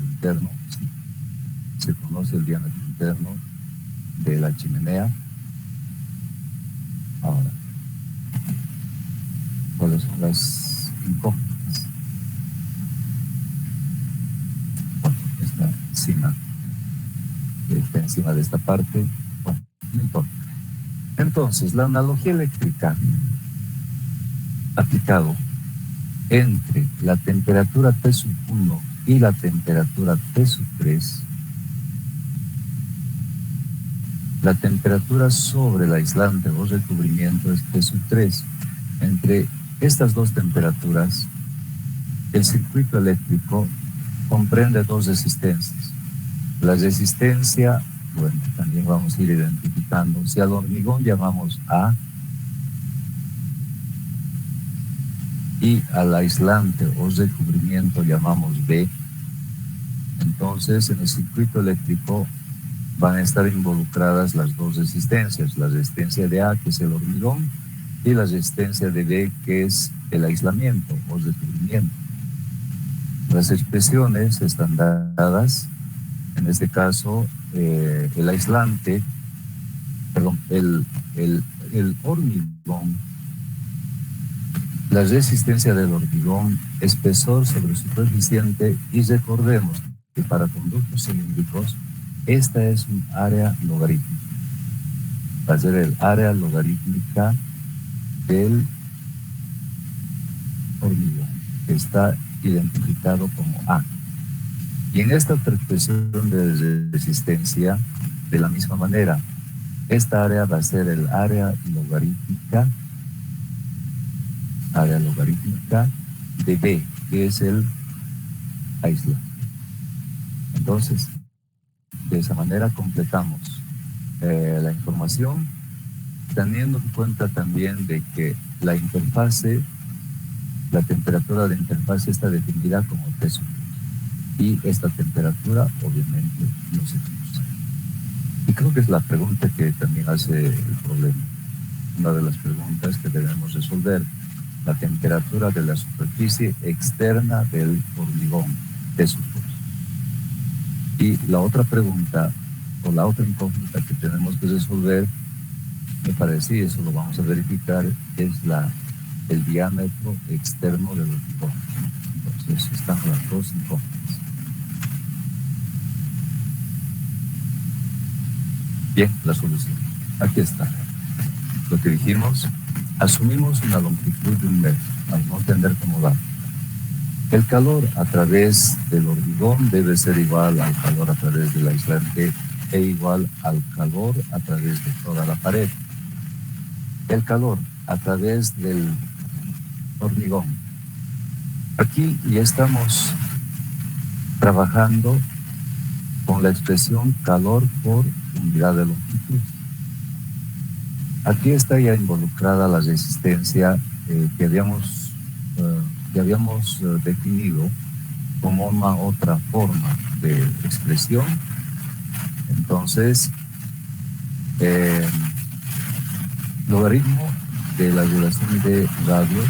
interno. Sí. Se conoce el diámetro interno de la chimenea. Ahora, ¿cuáles son las incógnitas? Bueno, está encima de esta parte. Bueno, no importa. Entonces, la analogía eléctrica aplicado entre la temperatura T sub 1 y la temperatura T sub 3, la temperatura sobre el aislante o recubrimiento es T sub 3. Entre estas dos temperaturas, el circuito eléctrico comprende dos resistencias. La resistencia Bueno, también vamos a ir identificando. Si al hormigón llamamos A y al aislante o recubrimiento llamamos B, entonces en el circuito eléctrico van a estar involucradas las dos resistencias, la resistencia de A, que es el hormigón, y la resistencia de B, que es el aislamiento o recubrimiento. Las expresiones están dadas, en este caso, el aislante, perdón, el hormigón, la resistencia del hormigón, espesor sobre su coeficiente, y recordemos que para conductos cilíndricos, esta es un área logarítmica. Va a ser el área logarítmica del hormigón, que está identificado como A. Y en esta otra expresión de resistencia, de la misma manera, esta área va a ser el área logarítmica de B, que es el aislante. Entonces, de esa manera completamos la información, teniendo en cuenta también de que la interfase, la temperatura de interfase está definida como T sub, y esta temperatura obviamente no se cruza. Y creo que es la pregunta que también hace el problema, una de las preguntas que debemos resolver, la temperatura de la superficie externa del hormigón, T sub. Y la otra pregunta, o la otra incógnita que tenemos que resolver, me parece, y eso lo vamos a verificar, es el diámetro externo del hormigón. Entonces, están las dos incógnitas. Bien, la solución. Aquí está. Lo que dijimos, asumimos una longitud de 1 metro, al no tener como dato. El calor a través del hormigón debe ser igual al calor a través del aislante e igual al calor a través de toda la pared. El calor a través del hormigón. Aquí ya estamos trabajando con la expresión calor por unidad de longitud. Aquí está ya involucrada la resistencia que habíamos definido como una otra forma de expresión. Entonces, logaritmo de la relación de radios,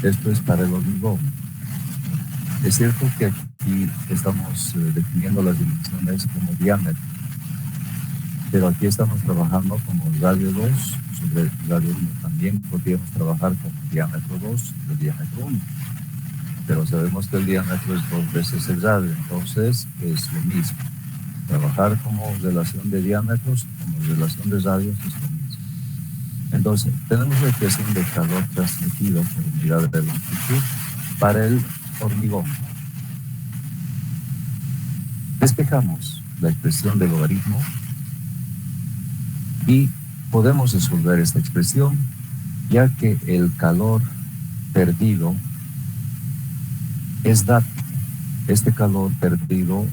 esto es para el hormigón. Es cierto que aquí estamos definiendo las dimensiones como diámetro, pero aquí estamos trabajando como radio 2 sobre radio 1. También podríamos trabajar como diámetro 2 sobre diámetro 1, pero sabemos que el diámetro es 2 veces el radio, entonces es lo mismo. Trabajar como relación de diámetros, como relación de radios es lo mismo. Entonces, tenemos la expresión de calor transmitido por unidad de longitud para el hormigón. Despejamos la expresión de logaritmo y podemos resolver esta expresión, ya que el calor perdido es dato. Este calor perdido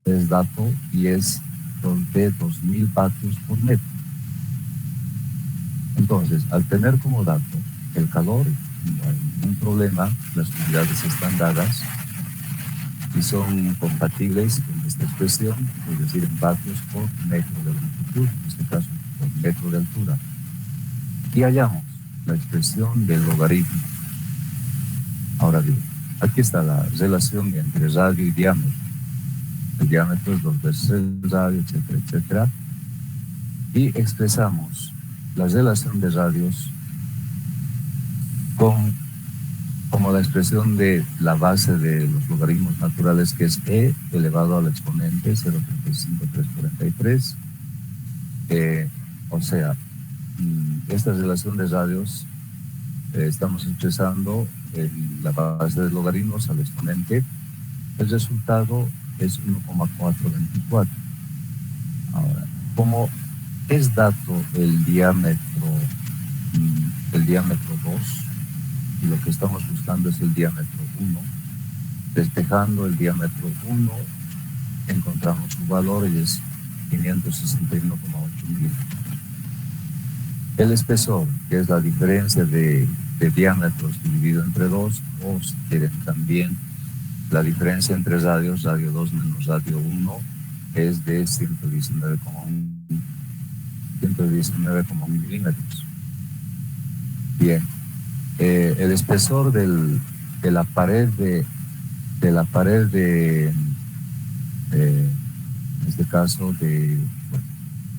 es dato y es de 2000 vatios por metro. Entonces, al tener como dato el calor, no hay ningún problema, las unidades están dadas y son compatibles con esta expresión, es decir, en vatios por metro de longitud, en este caso por metro de altura. Y hallamos la expresión del logaritmo. Ahora bien, aquí está la relación entre radio y diámetro. El diámetro es 2 veces el radio, etcétera, etcétera. Y expresamos la relación de radios como la expresión de la base de los logaritmos naturales, que es e elevado al exponente 0.35343. O sea, esta relación de radios estamos expresando en la base de logaritmos al exponente. El resultado es 1,424. Ahora, como es dato el diámetro 2, y lo que estamos buscando es el diámetro 1, despejando el diámetro 1, encontramos su valor y es 561,8 milímetros. El espesor, que es la diferencia de diámetros dividido entre 2, o si quieren también la diferencia entre radios, radio 2 menos radio 1, es de 119,1 milímetros. Bien, el espesor de la pared en este caso de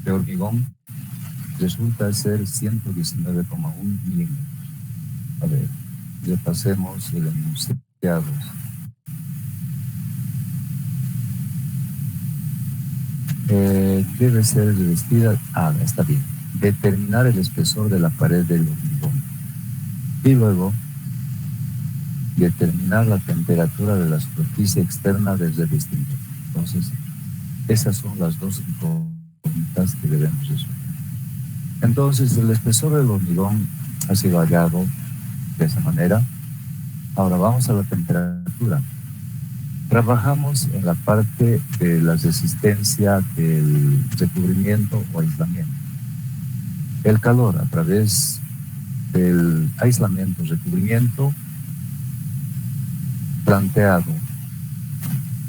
hormigón, resulta ser 119,1 milímetros. A ver, ya pasemos el enunciado. Debe ser revestida. Está bien. Determinar el espesor de la pared del hormigón. Y luego, determinar la temperatura de la superficie externa del revestimiento. Entonces, esas son las dos incógnitas que debemos resolver. Entonces, el espesor del hormigón ha sido hallado de esa manera. Ahora vamos a la temperatura. Trabajamos en la parte de la resistencia del recubrimiento o aislamiento. El calor a través del aislamiento o recubrimiento planteado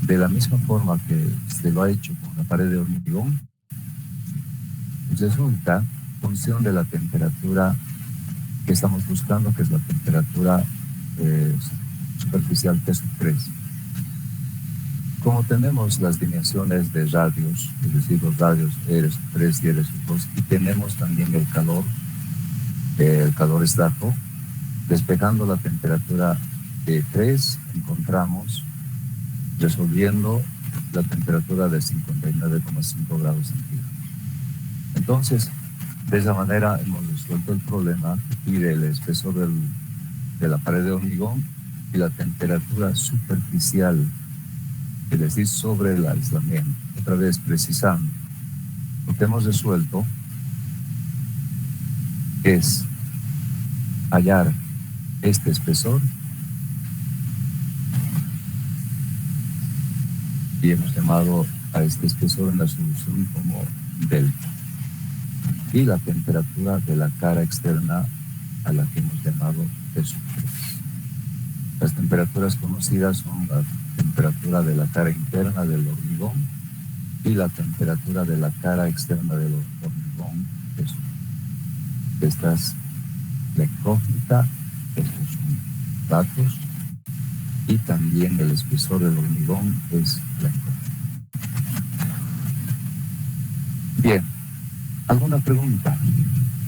de la misma forma que se lo ha hecho con la pared de hormigón, resulta función de la temperatura que estamos buscando, que es la temperatura superficial T3. Como tenemos las dimensiones de radios, es decir, los radios R3 y R2, y tenemos también el calor es dato, despejando la temperatura de 3, encontramos, resolviendo la temperatura de 59,5 grados centígrados. Entonces, de esa manera hemos resuelto el problema que pide el espesor de la pared de hormigón y la temperatura superficial, es decir, sobre el aislamiento. Otra vez precisando, lo que hemos resuelto es hallar este espesor y hemos llamado a este espesor en la solución como delta, y la temperatura de la cara externa a la que hemos llamado T3. Las temperaturas conocidas son la temperatura de la cara interna del hormigón y la temperatura de la cara externa del hormigón. Esta es la incógnita, estos son datos, y también el espesor del hormigón es la incógnita. Bien, ¿alguna pregunta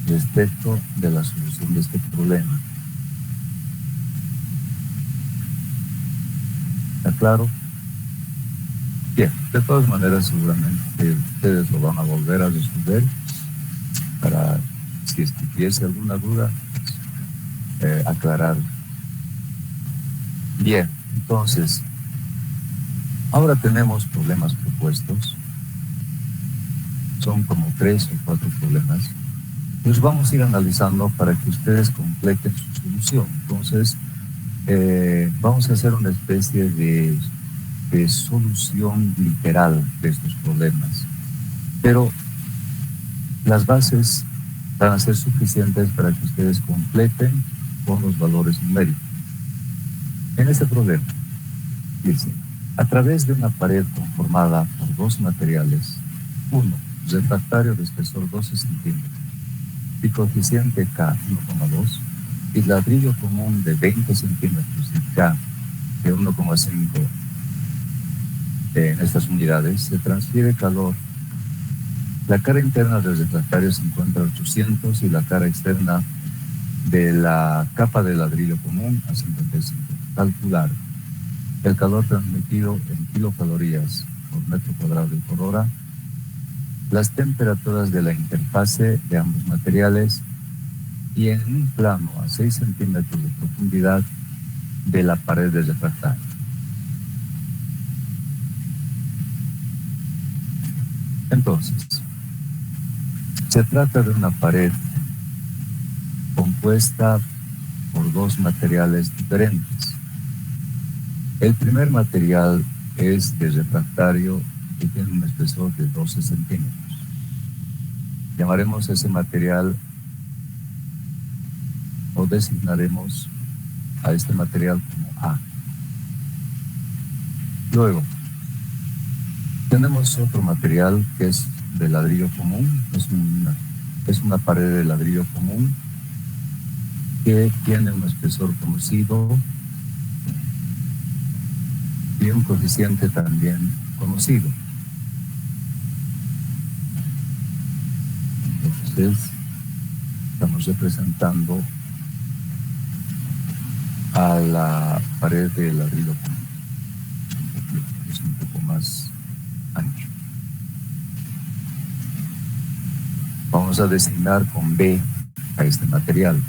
respecto de la solución de este problema? ¿Está claro? Bien, de todas maneras seguramente ustedes lo van a volver a resolver para, si es que hubiese alguna duda, aclarar. Bien, entonces, ahora tenemos problemas propuestos. Son como 3 o 4 problemas. Los vamos a ir analizando para que ustedes completen su solución. Entonces, vamos a hacer una especie de solución literal de estos problemas. Pero las bases van a ser suficientes para que ustedes completen con los valores numéricos. En este problema, dice, a través de una pared conformada por dos materiales, uno, refractario de espesor 12 centímetros y coeficiente K 1,2, y ladrillo común de 20 centímetros y K de 1,5 en estas unidades, se transfiere calor. La cara interna del refractario se encuentra a 800 y la cara externa de la capa de ladrillo común a 55. Calcular el calor transmitido en kilocalorías por metro cuadrado y por hora, las temperaturas de la interfase de ambos materiales y en un plano a 6 centímetros de profundidad de la pared del refractario. Entonces, se trata de una pared compuesta por dos materiales diferentes. El primer material es de refractario que tiene un espesor de 12 centímetros. Llamaremos ese material o designaremos a este material como A. Luego, tenemos otro material que es de ladrillo común, es una pared de ladrillo común que tiene un espesor conocido y un coeficiente también conocido. Entonces, estamos representando a la pared de ladrillo común. Es un poco más ancho. Vamos a designar con B a este material.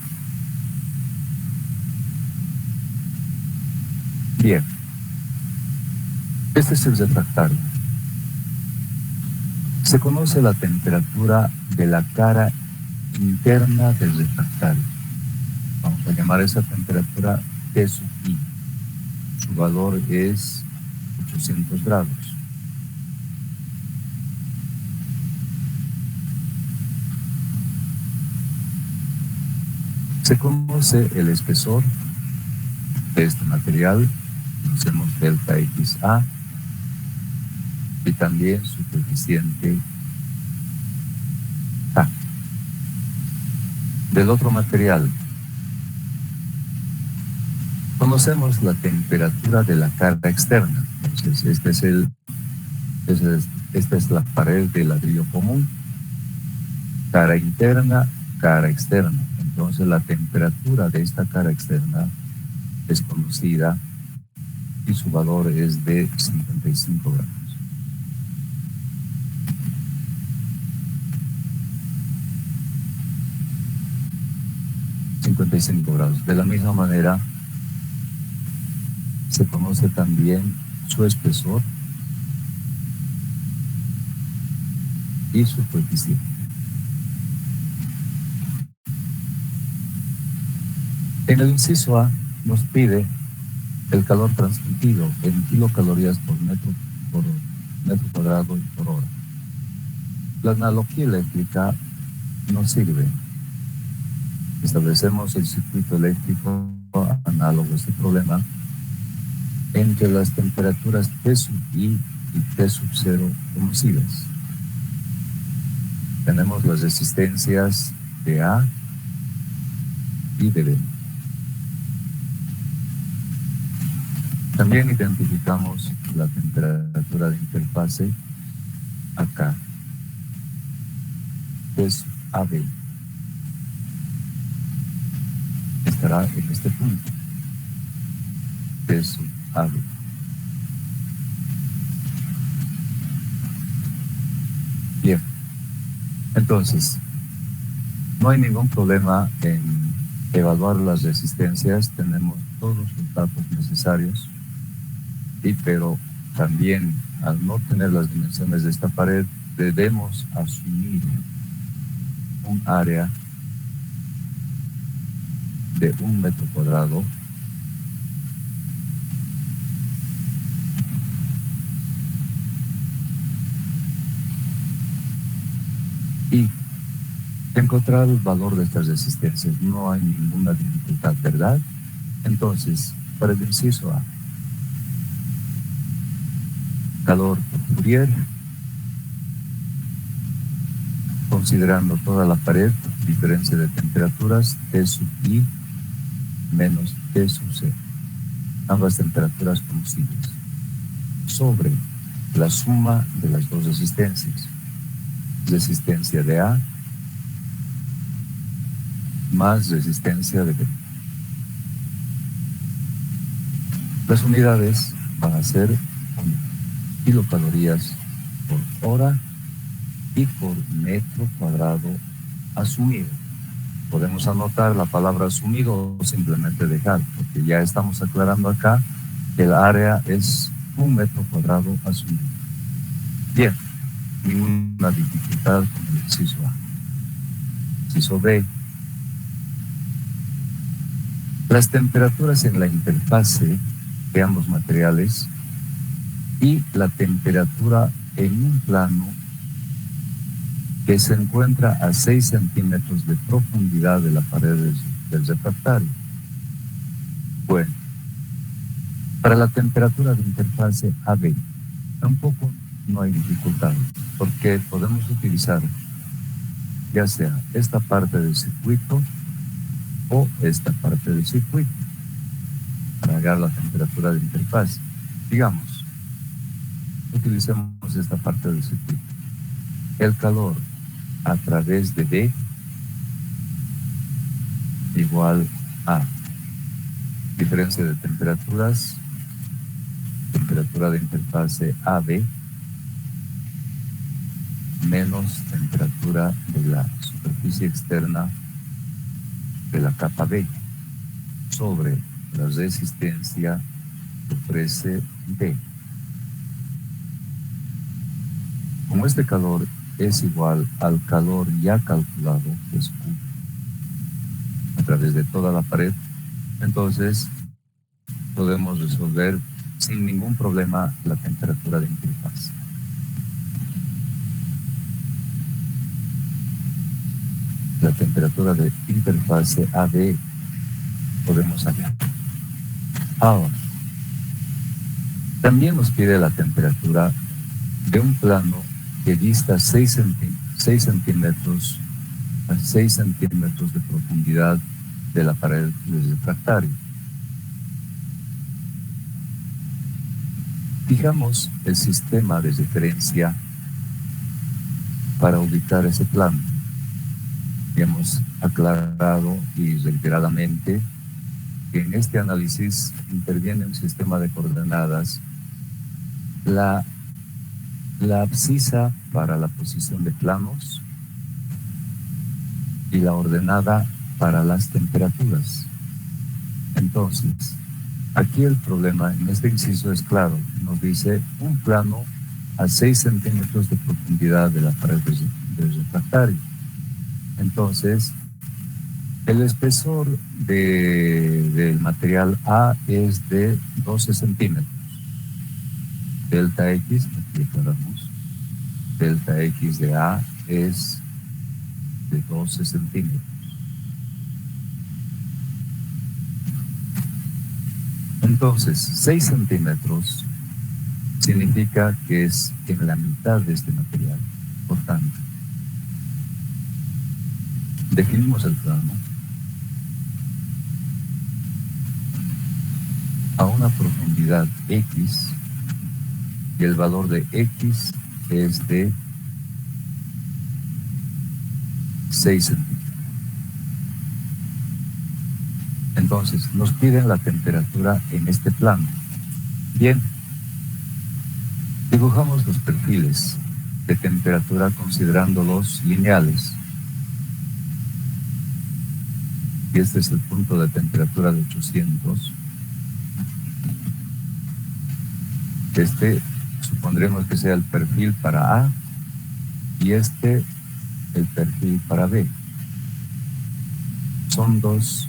Bien. Este es el refractario. Se conoce la temperatura de la cara interna del refractario. Vamos a llamar esa temperatura T sub I. Su valor es 800 grados. Se conoce el espesor de este material, conocemos delta XA, y también su coeficiente K. Del otro material, conocemos la temperatura de la cara externa. Entonces, esta es la pared de ladrillo común, cara interna, cara externa. Entonces, la temperatura de esta cara externa es conocida y su valor es de 55 grados. De la misma manera, se conoce también su espesor y su coeficiente. En el inciso A nos pide el calor transmitido en kilocalorías por metro cuadrado y por hora. La analogía eléctrica nos sirve. Establecemos el circuito eléctrico análogo a este problema entre las temperaturas T sub I y T sub 0 conocidas. Tenemos las resistencias de A y de B. También identificamos la temperatura de interfase acá, que es AB. Estará en este punto, que es AB. Bien, entonces, no hay ningún problema en evaluar las resistencias, tenemos todos los datos necesarios. Pero también al no tener las dimensiones de esta pared debemos asumir un área de 1 metro cuadrado y encontrar el valor de estas resistencias. No hay ninguna dificultad, ¿verdad? Entonces, para el inciso A, calor por Fourier, considerando toda la pared, diferencia de temperaturas, T sub I menos T sub C, ambas temperaturas conocidas, sobre la suma de las dos resistencias, resistencia de A más resistencia de B. Las unidades van a ser kilocalorías por hora y por metro cuadrado asumido. Podemos anotar la palabra asumido o simplemente dejar, porque ya estamos aclarando acá que el área es 1 metro cuadrado asumido. Bien, ninguna dificultad con el inciso A. Inciso B. Las temperaturas en la interfase de ambos materiales y la temperatura en un plano que se encuentra a 6 centímetros de profundidad de la pared del refractario. Bueno, para la temperatura de interfase AB, tampoco no hay dificultad, porque podemos utilizar ya sea esta parte del circuito o esta parte del circuito para hallar la temperatura de interfaz. Digamos, utilicemos esta parte del circuito. El calor a través de B igual a diferencia de temperaturas, temperatura de interfase AB menos temperatura de la superficie externa de la capa B sobre la resistencia que ofrece B. Como este calor es igual al calor ya calculado, que es Q, a través de toda la pared, entonces podemos resolver sin ningún problema la temperatura de interfaz. La temperatura de interfase AB podemos hallar. Ahora, también nos pide la temperatura de un plano que dista 6 centímetros a 6 centímetros de profundidad de la pared del refractario. Fijamos el sistema de referencia para ubicar ese plano. Hemos aclarado y reiteradamente que en este análisis interviene un sistema de coordenadas, la abscisa para la posición de planos y la ordenada para las temperaturas. Entonces, aquí el problema en este inciso es claro, nos dice un plano a 6 centímetros de profundidad de la pared del refractario. Entonces, el espesor del material A es de 12 centímetros. Delta X, aquí declaramos, delta X de A es de 12 centímetros. Entonces, 6 centímetros significa que es en la mitad de este material. Por tanto, definimos el plano a una profundidad X y el valor de X es de 6 centímetros. Entonces, nos piden la temperatura en este plano. Bien, dibujamos los perfiles de temperatura considerándolos lineales. Y este es el punto de temperatura de 800. Este supondremos que sea el perfil para A y este el perfil para B. Son dos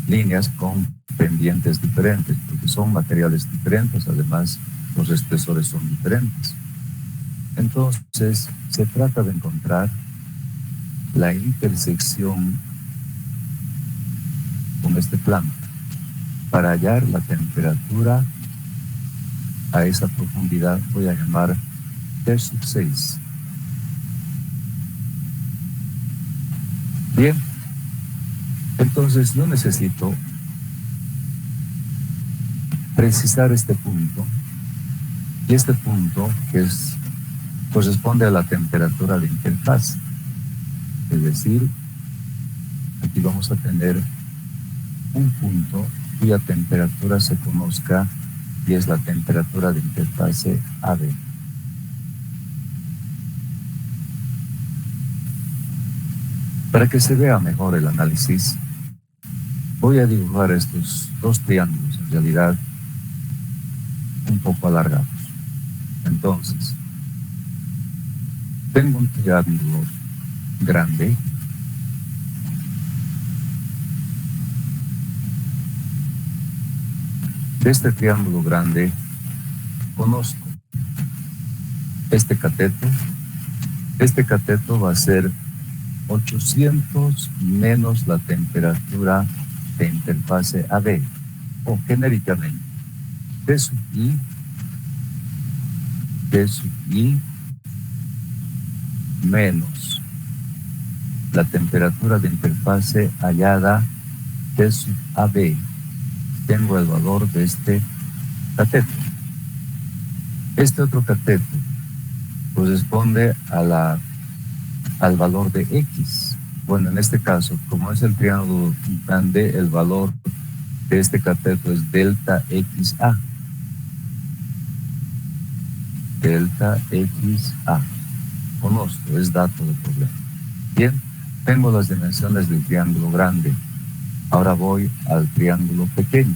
líneas con pendientes diferentes, porque son materiales diferentes, además los espesores son diferentes. Entonces, se trata de encontrar la intersección con este plano para hallar la temperatura a esa profundidad. Voy a llamar T6. Bien, entonces yo necesito precisar este punto, y este punto corresponde a la temperatura de interfaz. Es decir, aquí vamos a tener un punto cuya temperatura se conozca y es la temperatura de interfase AB. Para que se vea mejor el análisis, voy a dibujar estos dos triángulos, en realidad un poco alargados. Entonces, tengo un triángulo grande de este triángulo grande conozco este cateto va a ser 800 menos la temperatura de interfase AB, o genéricamente T sub I menos la temperatura de interfase hallada T sub AB. Tengo el valor de este cateto. Este otro cateto corresponde al valor de X. Bueno, en este caso, como es el triángulo grande, el valor de este cateto es delta XA. Delta XA. Conozco, es dato del problema. Bien, tengo las dimensiones del triángulo grande. Ahora voy al triángulo pequeño.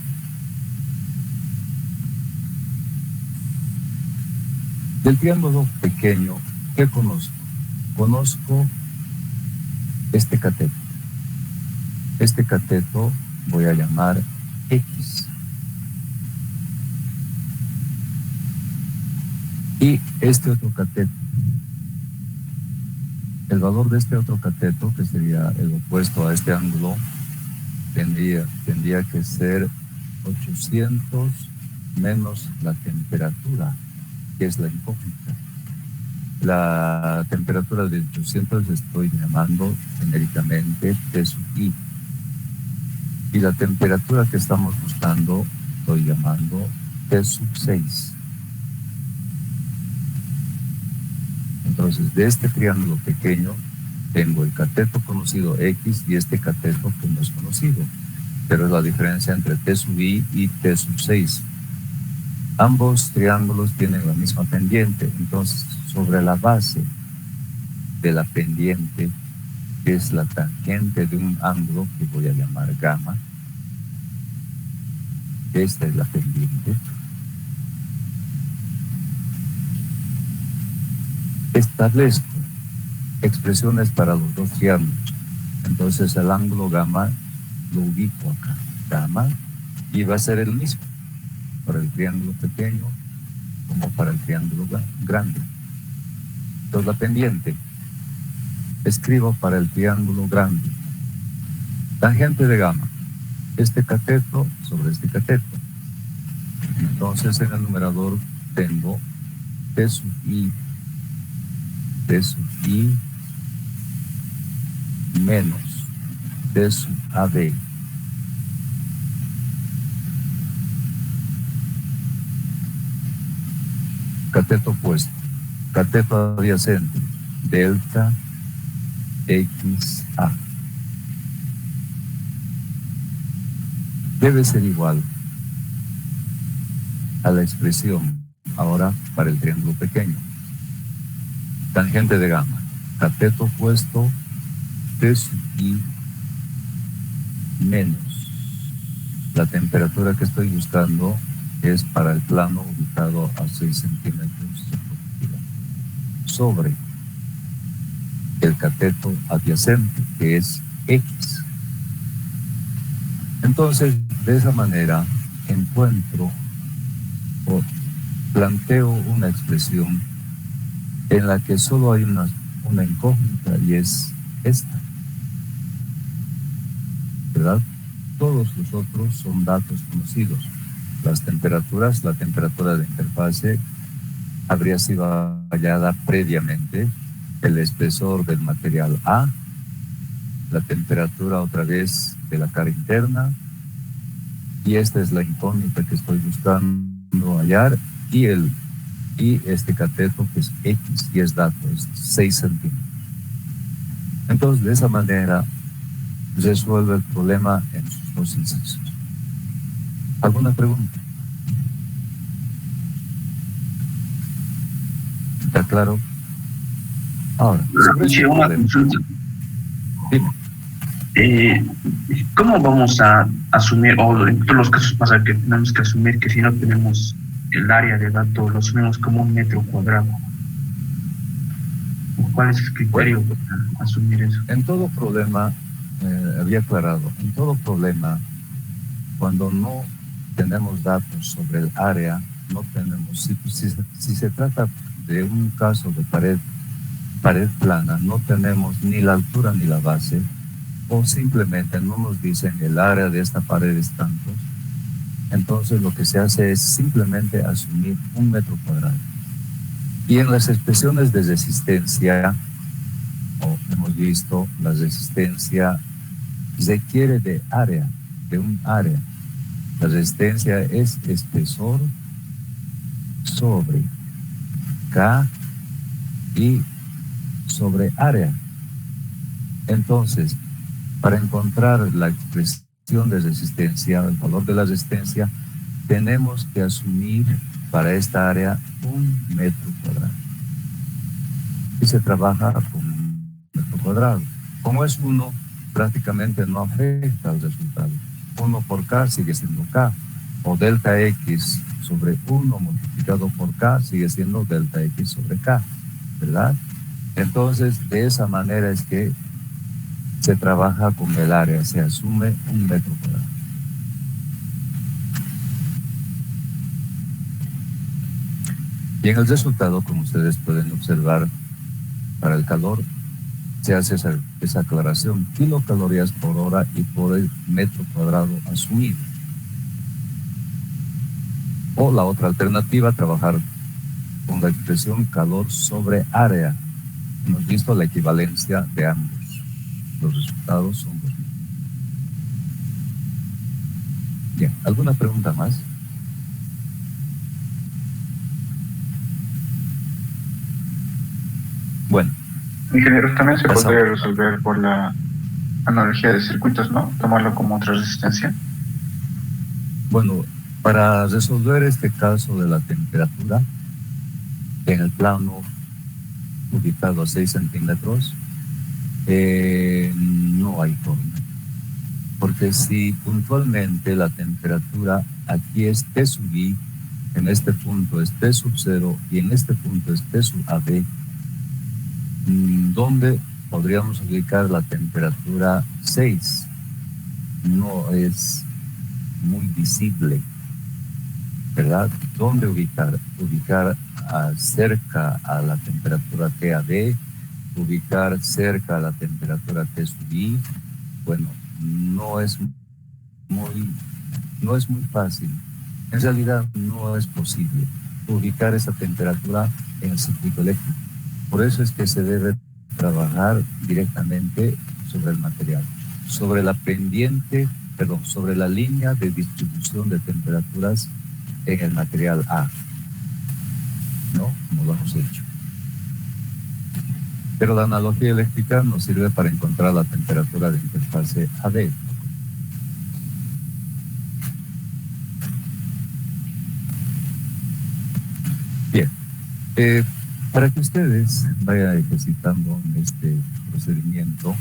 Del triángulo pequeño, ¿qué conozco? Conozco este cateto. Este cateto voy a llamar X. Y este otro cateto. El valor de este otro cateto, que sería el opuesto a este ángulo, tendría que ser 800 menos la temperatura, que es la incógnita. La temperatura de 800 estoy llamando genéricamente T sub I. Y la temperatura que estamos buscando estoy llamando T sub 6. Entonces, de este triángulo pequeño, tengo el cateto conocido X y este cateto que no es conocido, pero es la diferencia entre T sub I y T sub 6. Ambos triángulos tienen la misma pendiente, entonces sobre la base de la pendiente, que es la tangente de un ángulo que voy a llamar gamma, esta es la pendiente, establezco expresiones para los dos triángulos. Entonces el ángulo gamma lo ubico acá, gamma, y va a ser el mismo para el triángulo pequeño como para el triángulo grande. Entonces la pendiente, escribo para el triángulo grande, tangente de gamma, este cateto sobre este cateto. Entonces en el numerador tengo T sub I menos T sub AB. Cateto opuesto, cateto adyacente, delta XA. Debe ser igual a la expresión ahora para el triángulo pequeño. Tangente de gamma, cateto opuesto, T sub I menos la temperatura que estoy buscando es para el plano ubicado a 6 centímetros sobre el cateto adyacente, que es X. Entonces, de esa manera encuentro o planteo una expresión en la que solo hay una incógnita, y es esta, ¿verdad? Todos los otros son datos conocidos. Las temperaturas, la temperatura de interfase habría sido hallada previamente, el espesor del material A, la temperatura otra vez de la cara interna, y esta es la incógnita que estoy buscando hallar, y este cateto que es X, y es dato, es 6 centímetros. Entonces, de esa manera resuelve el problema en sus dos incisos. ¿Alguna pregunta? ¿Está claro? Ahora, Sí, una consulta. dime. ¿Cómo vamos a asumir, o en todos los casos pasa que tenemos que asumir que si no tenemos el área de datos, lo asumimos como un metro cuadrado? ¿Cuál es el criterio para asumir eso? En todo problema, había aclarado, en todo problema, cuando no tenemos datos sobre el área, no tenemos, si se trata de un caso de pared plana, no tenemos ni la altura ni la base, o simplemente no nos dicen el área de esta pared es tanto, entonces lo que se hace es simplemente asumir 1 metro cuadrado. Y en las expresiones de resistencia, hemos visto, la resistencia requiere de área, de un área. La resistencia es espesor sobre K y sobre área. Entonces, para encontrar la expresión de resistencia, el valor de la resistencia, tenemos que asumir para esta área 1 metro cuadrado. Y se trabaja con 1 metro cuadrado. Como es 1, prácticamente no afecta al resultado. 1 por K sigue siendo K, o delta X sobre 1 multiplicado por K sigue siendo delta X sobre K, ¿verdad? Entonces, de esa manera es que se trabaja con el área, se asume 1 metro cuadrado. Y en el resultado, como ustedes pueden observar, para el calor se hace esa aclaración, kilocalorías por hora y por el metro cuadrado asumido. O la otra alternativa, trabajar con la expresión calor sobre área. Hemos visto la equivalencia de ambos. Los resultados son los mismos. Bien, ¿alguna pregunta más? Bueno. Ingeniero, también se podría resolver por la analogía de circuitos, ¿no? Tomarlo como otra resistencia. Bueno, para resolver este caso de la temperatura, en el plano ubicado a 6 centímetros, no hay forma. Porque si puntualmente la temperatura aquí es T sub I, en este punto es T sub 0 y en este punto es T sub AB, ¿dónde podríamos ubicar la temperatura 6? No es muy visible, ¿verdad? ¿Dónde ubicar? Ubicar cerca a la temperatura TAB, ubicar cerca a la temperatura T sub I. Bueno, no es muy fácil. En realidad no es posible ubicar esa temperatura en el circuito eléctrico. Por eso es que se debe trabajar directamente sobre el material, sobre la sobre la línea de distribución de temperaturas en el material A, ¿no? Como lo hemos hecho. Pero la analogía eléctrica nos sirve para encontrar la temperatura de interfase AB. Bien. Para que ustedes vayan ejercitando este procedimiento,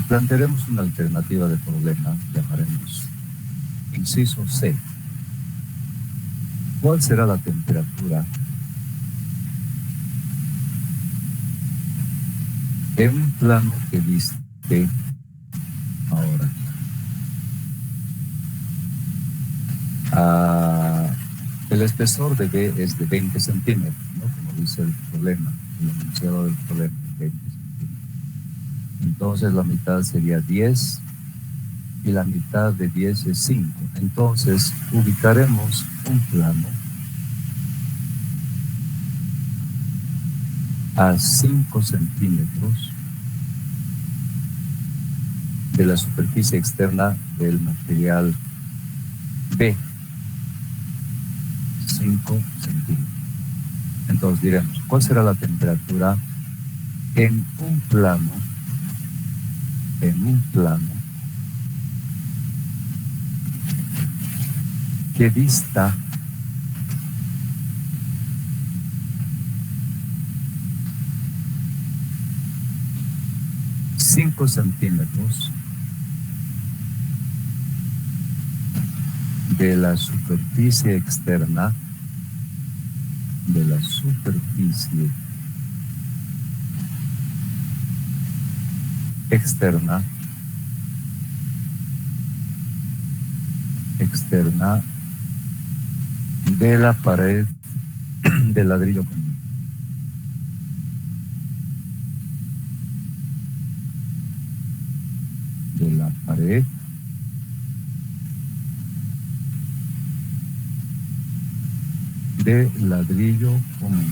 plantearemos una alternativa de problema, llamaremos inciso C. ¿Cuál será la temperatura en un plano que viste ahora? El espesor de B es de 20 centímetros, ¿no? Como dice el problema, el enunciado del problema, 20 centímetros. Entonces la mitad sería 10 y la mitad de 10 es 5. Entonces ubicaremos un plano a 5 centímetros de la superficie externa del material B. 5 centímetros. Entonces diremos, ¿cuál será la temperatura en un plano que dista 5 centímetros de la superficie externa externa de la pared del ladrillo común. De la pared de ladrillo común.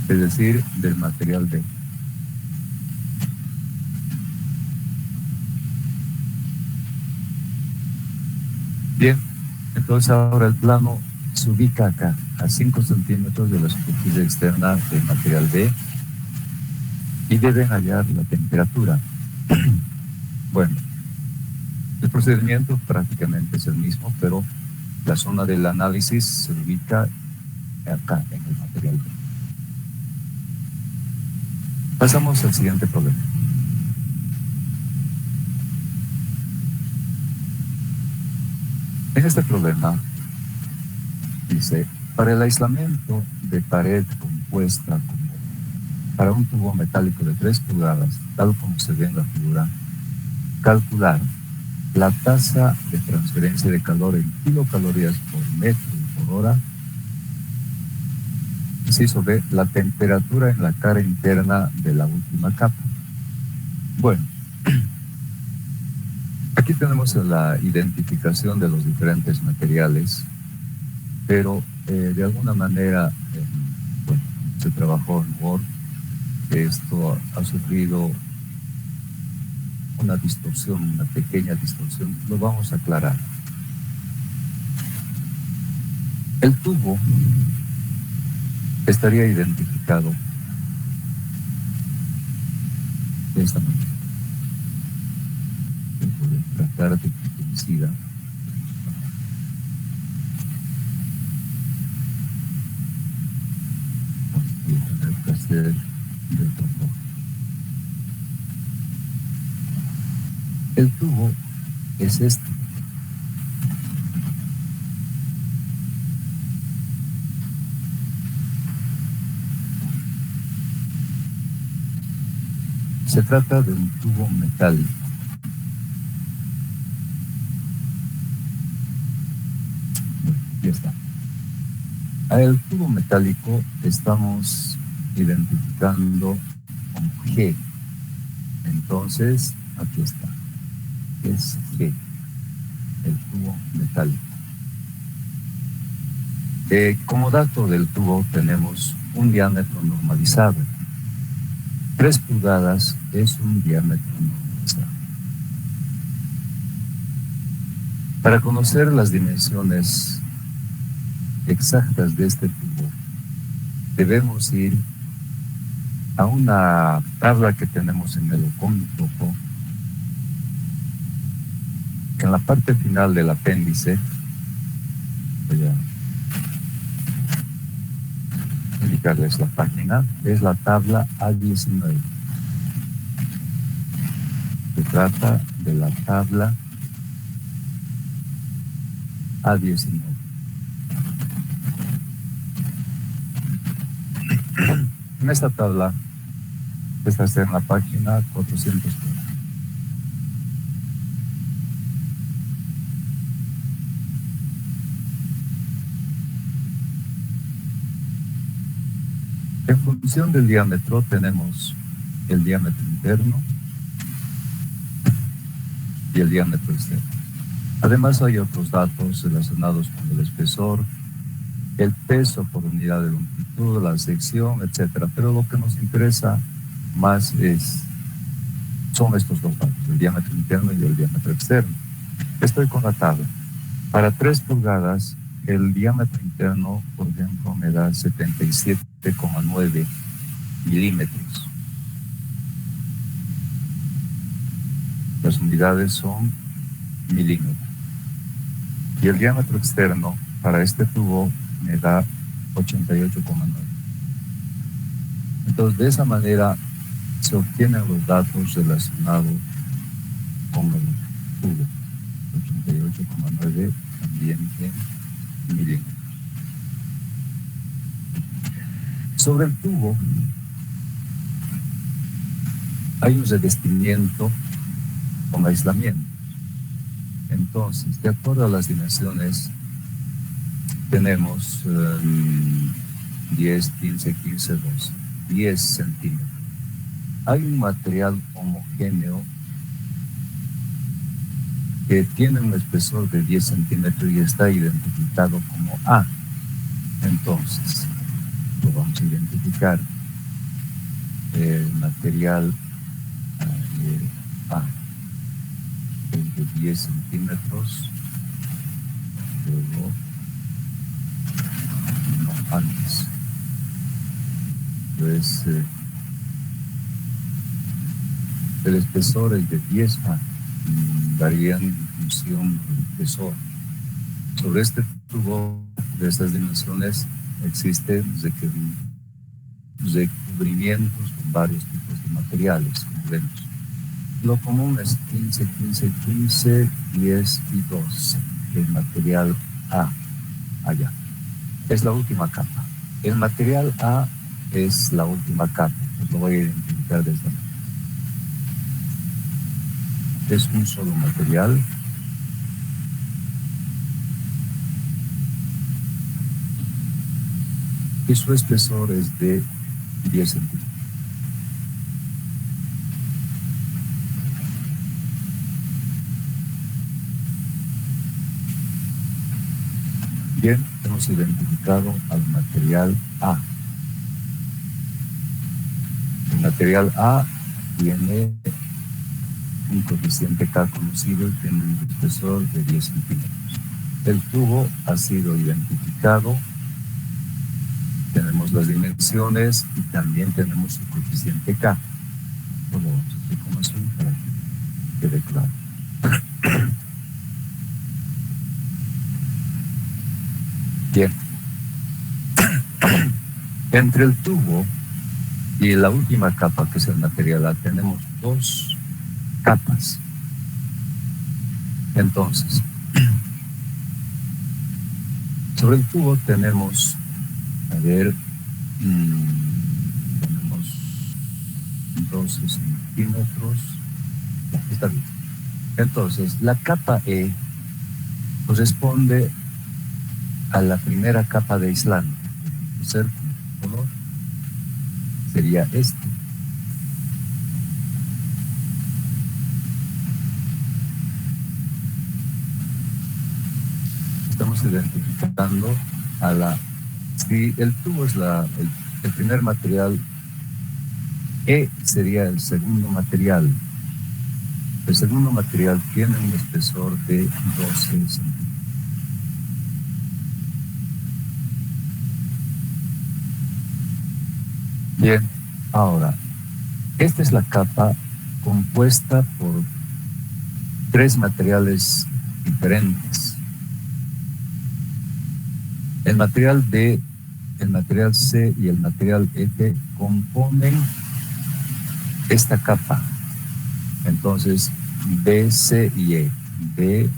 Es decir, del material B. Bien, entonces ahora el plano se ubica acá, a 5 centímetros de la superficie externa del material B, y deben hallar la temperatura. Bueno, el procedimiento prácticamente es el mismo, pero la zona del análisis se ubica acá, en el material B. Pasamos al siguiente problema. En este problema dice, para el aislamiento de pared compuesta para un tubo metálico de 3 pulgadas, tal como se ve en la figura, calcular la tasa de transferencia de calor en kilocalorías por metro por hora. Inciso B, la temperatura en la cara interna de la última capa. Bueno, aquí tenemos la identificación de los diferentes materiales, pero de alguna manera bueno, se trabajó en Word. Esto ha sufrido una distorsión, una pequeña distorsión. Lo vamos a aclarar. El tubo estaría identificado de esta manera. Voy a tratar de que coincida. Voy a tener que hacer de otra forma. El tubo es este. Se trata de un tubo metálico. Bueno, ya está. Al tubo metálico estamos identificando con G. Entonces, aquí está. Es G, el tubo metálico. Como dato del tubo tenemos un diámetro normalizado. 3 pulgadas es un diámetro normalizado. Para conocer las dimensiones exactas de este tubo, debemos ir a una tabla que tenemos en el ocómetro, que en la parte final del apéndice, voy a indicarles la página, es la tabla A19. Se trata de la tabla A19. En esta tabla, esta está en la página 400. En función del diámetro tenemos el diámetro interno y el diámetro externo. Además hay otros datos relacionados con el espesor, el peso por unidad de longitud, la sección, etcétera. Pero lo que nos interesa más son estos dos datos, el diámetro interno y el diámetro externo. Estoy con la tabla. Para 3 pulgadas, el diámetro interno, por ejemplo, me da 77,9 milímetros. Las unidades son milímetros. Y el diámetro externo para este tubo me da 88,9. Entonces, de esa manera se obtienen los datos relacionados con el tubo. 88,9 también en milímetros. Sobre el tubo hay un revestimiento con aislamiento. Entonces, de acuerdo a las dimensiones, tenemos 10, 15, 15, 12, 10 centímetros. Hay un material homogéneo que tiene un espesor de 10 centímetros y está identificado como A. Entonces, lo vamos a identificar. El material A es de 10 centímetros, luego, no, antes. Entonces, el espesor es de 10 A. Varían en función del espesor. Sobre este tubo de estas dimensiones existen recubrimientos con varios tipos de materiales, como vemos. Lo común es 15, 15, 15, 10 y 12. El material A, allá. Es la última capa. El material A es la última capa. Lo voy a identificar desde aquí. Es un solo material. Y su espesor es de 10 centímetros. Bien, hemos identificado al material A. El material A tiene un coeficiente K conocido y tiene un espesor de 10 centímetros. El tubo ha sido identificado, tenemos las dimensiones y también tenemos su coeficiente K. Lo vamos a hacer como azul para que quede claro. Bien. Entre el tubo y la última capa, que es el material A, tenemos dos capas. Entonces, sobre el tubo tenemos, a ver, tenemos 12 centímetros. Ya, está bien. Entonces, la capa E corresponde a la primera capa de aislante. El color sería este. Estamos identificando a la... Si el tubo es el primer material, E sería el segundo material. El segundo material tiene un espesor de 12 centímetros. Bien, ahora, esta es la capa compuesta por tres materiales diferentes. El material B, el material C y el material F componen esta capa. Entonces, B, C y E. B,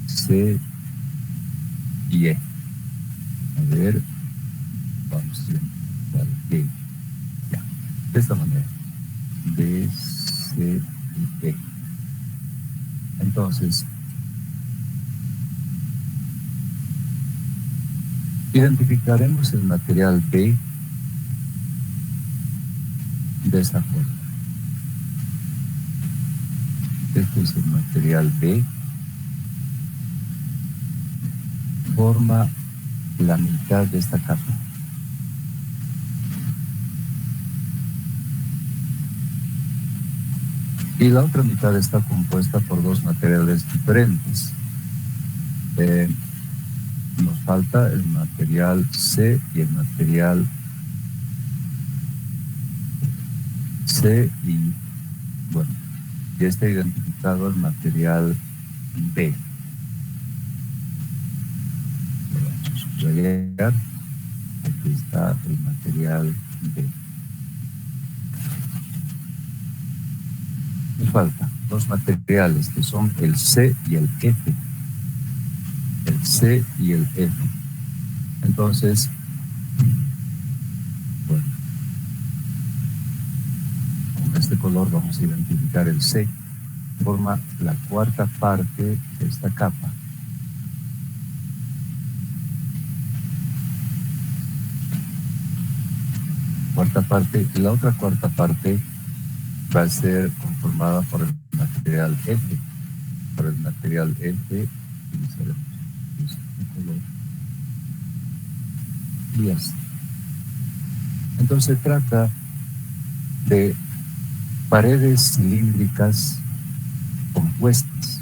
C y E. A ver, vamos a ver E. Ya, de esta manera. B, C y E. Entonces, identificaremos el material B de esta forma. Este es el material B. Forma la mitad de esta capa. Y la otra mitad está compuesta por dos materiales diferentes. Nos falta el material C y el material C y, bueno, ya está identificado el material B. Vamos a subrayar. Aquí está el material B. Nos faltan dos materiales que son el C y el F. El C y el F. Entonces, bueno, con este color vamos a identificar el C. forma la cuarta parte de esta capa. Cuarta parte, y la otra cuarta parte va a ser conformada por el material F. Por el material F utilizaremos este color y así. Entonces se trata de paredes cilíndricas compuestas.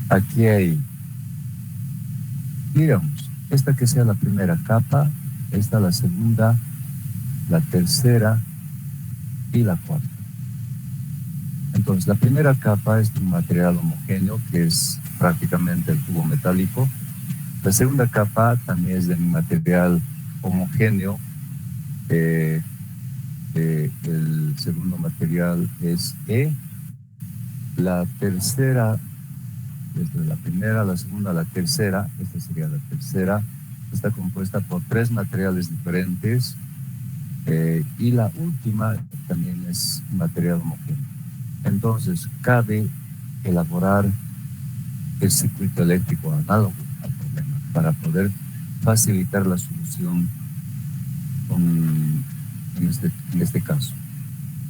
Aquí hay, digamos, esta que sea la primera capa, esta la segunda, la tercera y la cuarta. Entonces, la primera capa es un material homogéneo que es prácticamente el tubo metálico. La segunda capa también es de un material homogéneo. El segundo material es E. La tercera, desde la primera, la segunda, la tercera, esta sería la tercera, está compuesta por 3 materiales diferentes. Y la última también es un material homogéneo. Entonces, cabe elaborar el circuito eléctrico análogo al problema para poder facilitar la solución en este caso.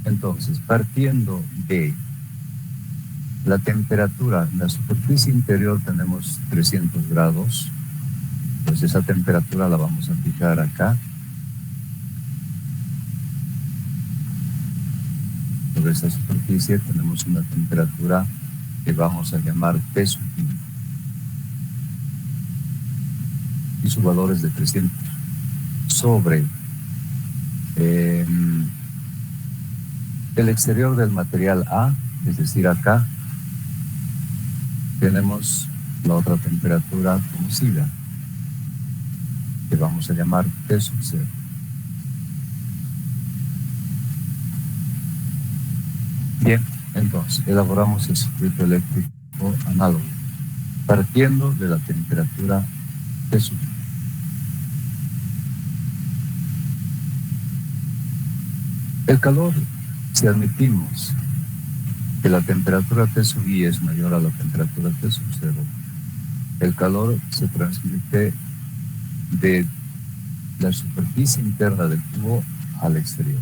Entonces, partiendo de la temperatura, en la superficie interior tenemos 300 grados, pues esa temperatura la vamos a fijar acá. Sobre esta superficie tenemos una temperatura que vamos a llamar T sub I. Y su valor es de 300. Sobre el exterior del material A, es decir, acá, tenemos la otra temperatura conocida, que vamos a llamar T sub 0. Bien, entonces elaboramos el circuito eléctrico análogo, partiendo de la temperatura T sub I. El calor, si admitimos que la temperatura T sub I es mayor a la temperatura T sub 0, el calor se transmite de la superficie interna del tubo al exterior,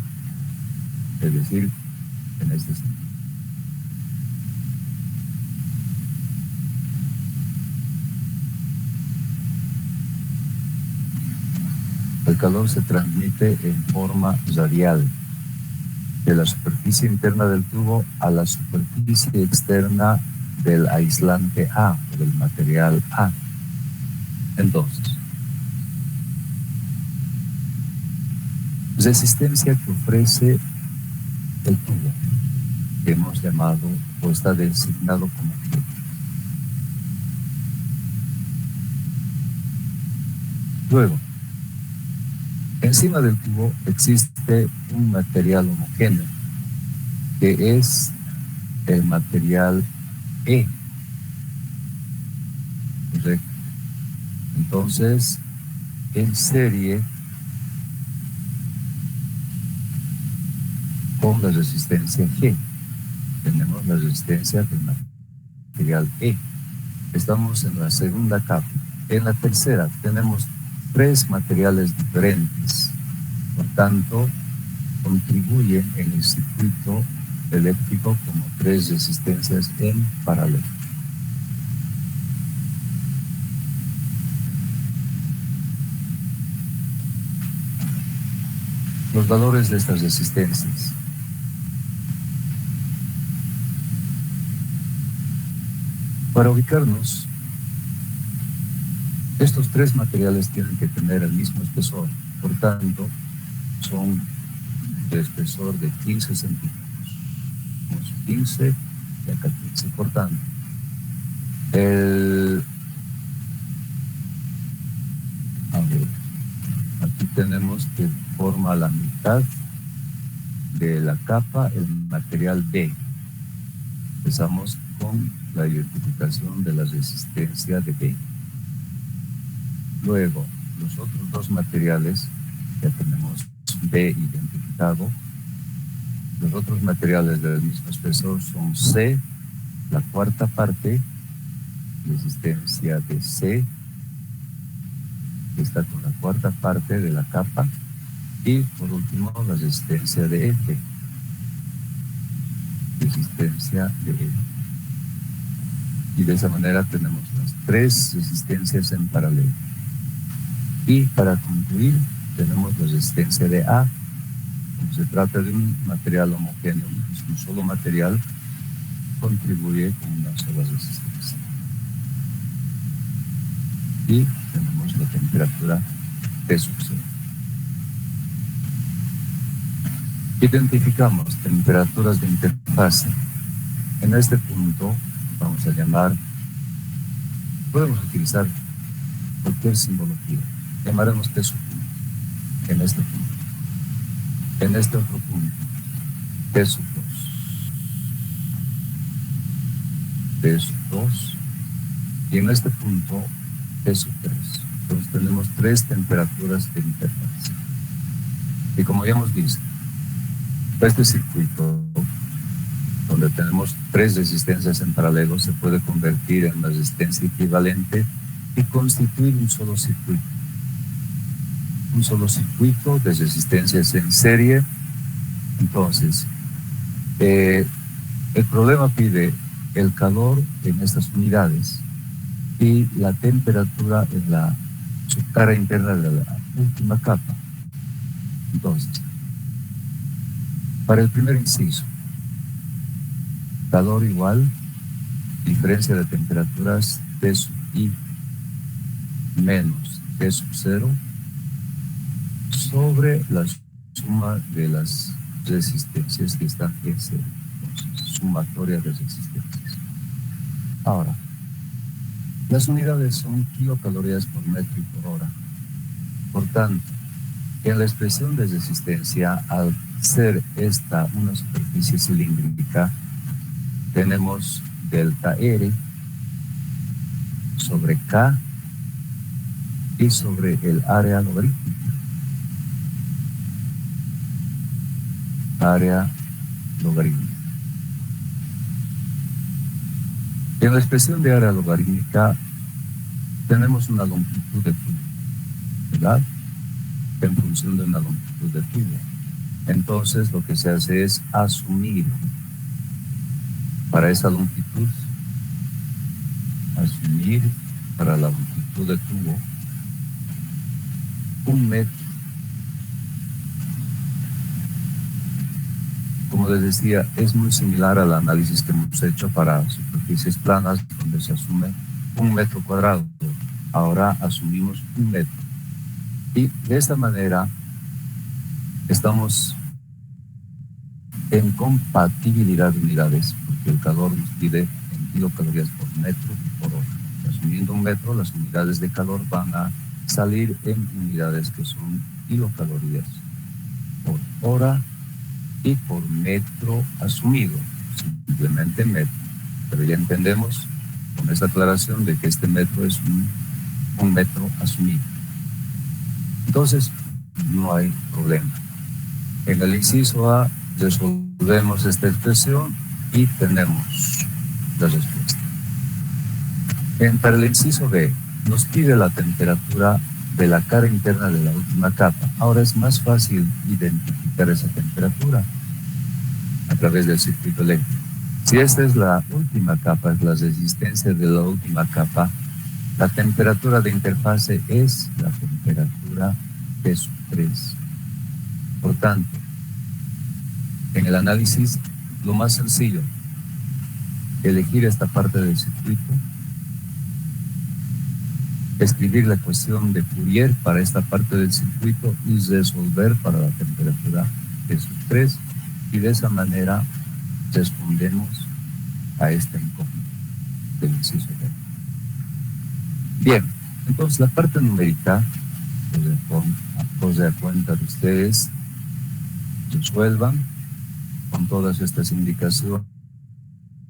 es decir, en este sentido. El calor se transmite en forma radial de la superficie interna del tubo a la superficie externa del aislante A o del material A. Entonces, resistencia que ofrece el tubo, que hemos llamado o está designado como G. Luego, encima del tubo existe un material homogéneo, que es el material E. Correcto. Entonces, en serie, con la resistencia G, tenemos la resistencia del material E. Estamos en la segunda capa. En la tercera tenemos 3 materiales diferentes, por tanto contribuyen en el circuito eléctrico como 3 resistencias en paralelo. Los valores de estas resistencias. Para ubicarnos, estos 3 materiales tienen que tener el mismo espesor, por tanto, son de espesor de 15 centímetros. 15 y acá 15, por tanto, aquí tenemos que forma la mitad de la capa el material B. Empezamos con la identificación de la resistencia de B. Luego, los otros 2 materiales, ya tenemos B identificado. Los otros materiales del mismo espesor son C la cuarta parte, resistencia de C, que está con la cuarta parte de la capa, y por último la resistencia de F, resistencia de F. Y de esa manera tenemos las tres resistencias en paralelo. Y para concluir, tenemos la resistencia de A. Como se trata de un material homogéneo, es un solo material, contribuye con una sola resistencia. Y tenemos la temperatura T sub 0. Identificamos temperaturas de interfase. En este punto vamos a llamar, podemos utilizar cualquier simbología. Llamaremos T sub 1 en este punto. En este otro punto, T sub 2. T sub 2. Y en este punto, T sub 3. Entonces tenemos tres temperaturas de interfase. Y como ya hemos visto, este circuito, donde tenemos tres resistencias en paralelo, se puede convertir en una resistencia equivalente y constituir un solo circuito. Un solo circuito de resistencias en serie. Entonces, el problema pide el calor en estas unidades y la temperatura en la subcara interna de la última capa. Entonces, para el primer inciso, calor igual, diferencia de temperaturas T sub I menos T sub 0 sobre la suma de las resistencias que están en serie. Entonces, sumatoria de resistencias. Ahora, las unidades son kilocalorías por metro y por hora. Por tanto, en la expresión de resistencia, al ser esta una superficie cilíndrica, tenemos delta R sobre K y sobre el área logarítmica. Área logarítmica. En la expresión de área logarítmica tenemos una longitud de tubo, ¿verdad? En función de una longitud de tubo. Entonces lo que se hace es asumir para esa longitud, asumir para la longitud de tubo 1 metro. Como les decía, es muy similar al análisis que hemos hecho para superficies planas, donde se asume 1 metro cuadrado. Ahora asumimos 1 metro. Y de esta manera estamos en compatibilidad de unidades, porque el calor nos pide en kilocalorías por metro y por hora. Asumiendo 1 metro, las unidades de calor van a salir en unidades que son kilocalorías por hora y por metro asumido, simplemente metro. Pero ya entendemos con esta aclaración de que este metro es un metro asumido. Entonces, no hay problema. En el inciso A resolvemos esta expresión y tenemos la respuesta. Para el inciso B, nos pide la temperatura de la cara interna de la última capa. Ahora es más fácil identificar esa temperatura a través del circuito eléctrico. Si esta es la última capa, es la resistencia de la última capa, la temperatura de interfase es la temperatura T sub 3. Por tanto, en el análisis, lo más sencillo, elegir esta parte del circuito, escribir la ecuación de Fourier para esta parte del circuito y resolver para la temperatura T sub 3, y de esa manera respondemos a esta incógnita del inciso B. Bien, entonces la parte numérica, pues de cuenta de ustedes, resuelvan con todas estas indicaciones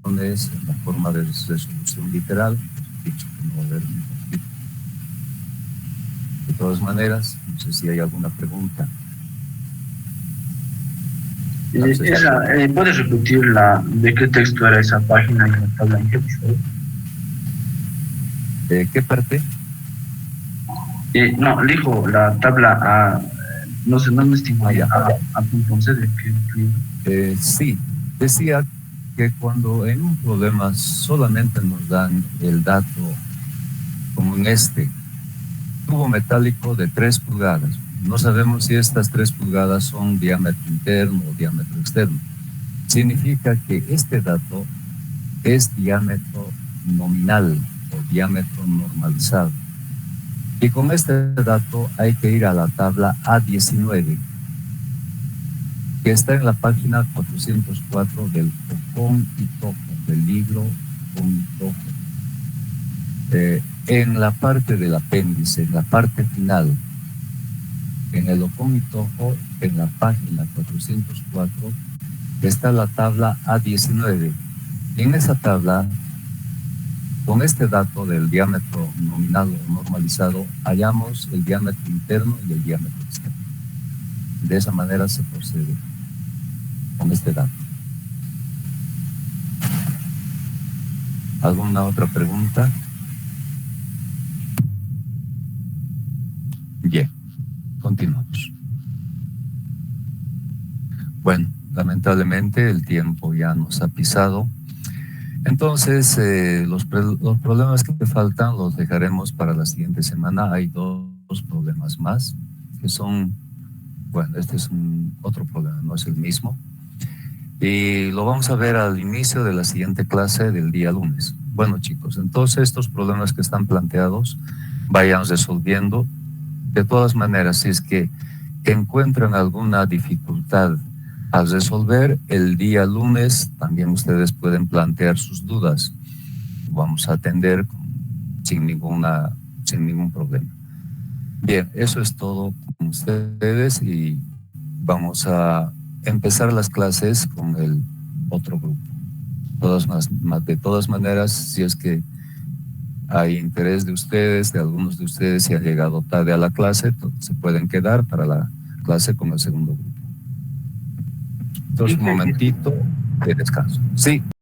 en la forma de resolución literal. Dicho que no va a haber ningún conflicto. De todas maneras, no sé si hay alguna pregunta. ¿Puedes repetir de qué texto era esa página en la tabla Inge, por favor? ¿Qué parte? No, dijo la tabla A, no sé, no me estimo ya, a punto 11 de qué. Sí, decía que cuando en un problema solamente nos dan el dato, como en este, tubo metálico de 3 pulgadas, no sabemos si estas 3 pulgadas son diámetro interno o diámetro externo. Significa que este dato es diámetro nominal o diámetro normalizado. Y con este dato hay que ir a la tabla A19, que está en la página 404 del Ocon y Tojo, del libro Ocon y Tojo. En la parte del apéndice, en la parte final, en el Ocon y Tojo, en la página 404, está la tabla A19. En esa tabla, con este dato del diámetro nominal o normalizado, hallamos el diámetro interno y el diámetro externo. De esa manera se procede con este dato. ¿Alguna otra pregunta? Bien, continuamos. Bueno, lamentablemente el tiempo ya nos ha pisado. Entonces, los problemas que faltan los dejaremos para la siguiente semana. Hay dos problemas más que son, bueno, este es otro problema, no es el mismo. Y lo vamos a ver al inicio de la siguiente clase del día lunes. Bueno, chicos, entonces estos problemas que están planteados, vayan resolviendo. De todas maneras, si es que encuentran alguna dificultad al resolver, el día lunes también ustedes pueden plantear sus dudas. Vamos a atender sin ningún problema. Bien, eso es todo con ustedes y vamos a empezar las clases con el otro grupo. De todas maneras, si es que hay interés de ustedes, de algunos de ustedes, si han llegado tarde a la clase, se pueden quedar para la clase con el segundo grupo. Entonces, un momentito de descanso. Sí.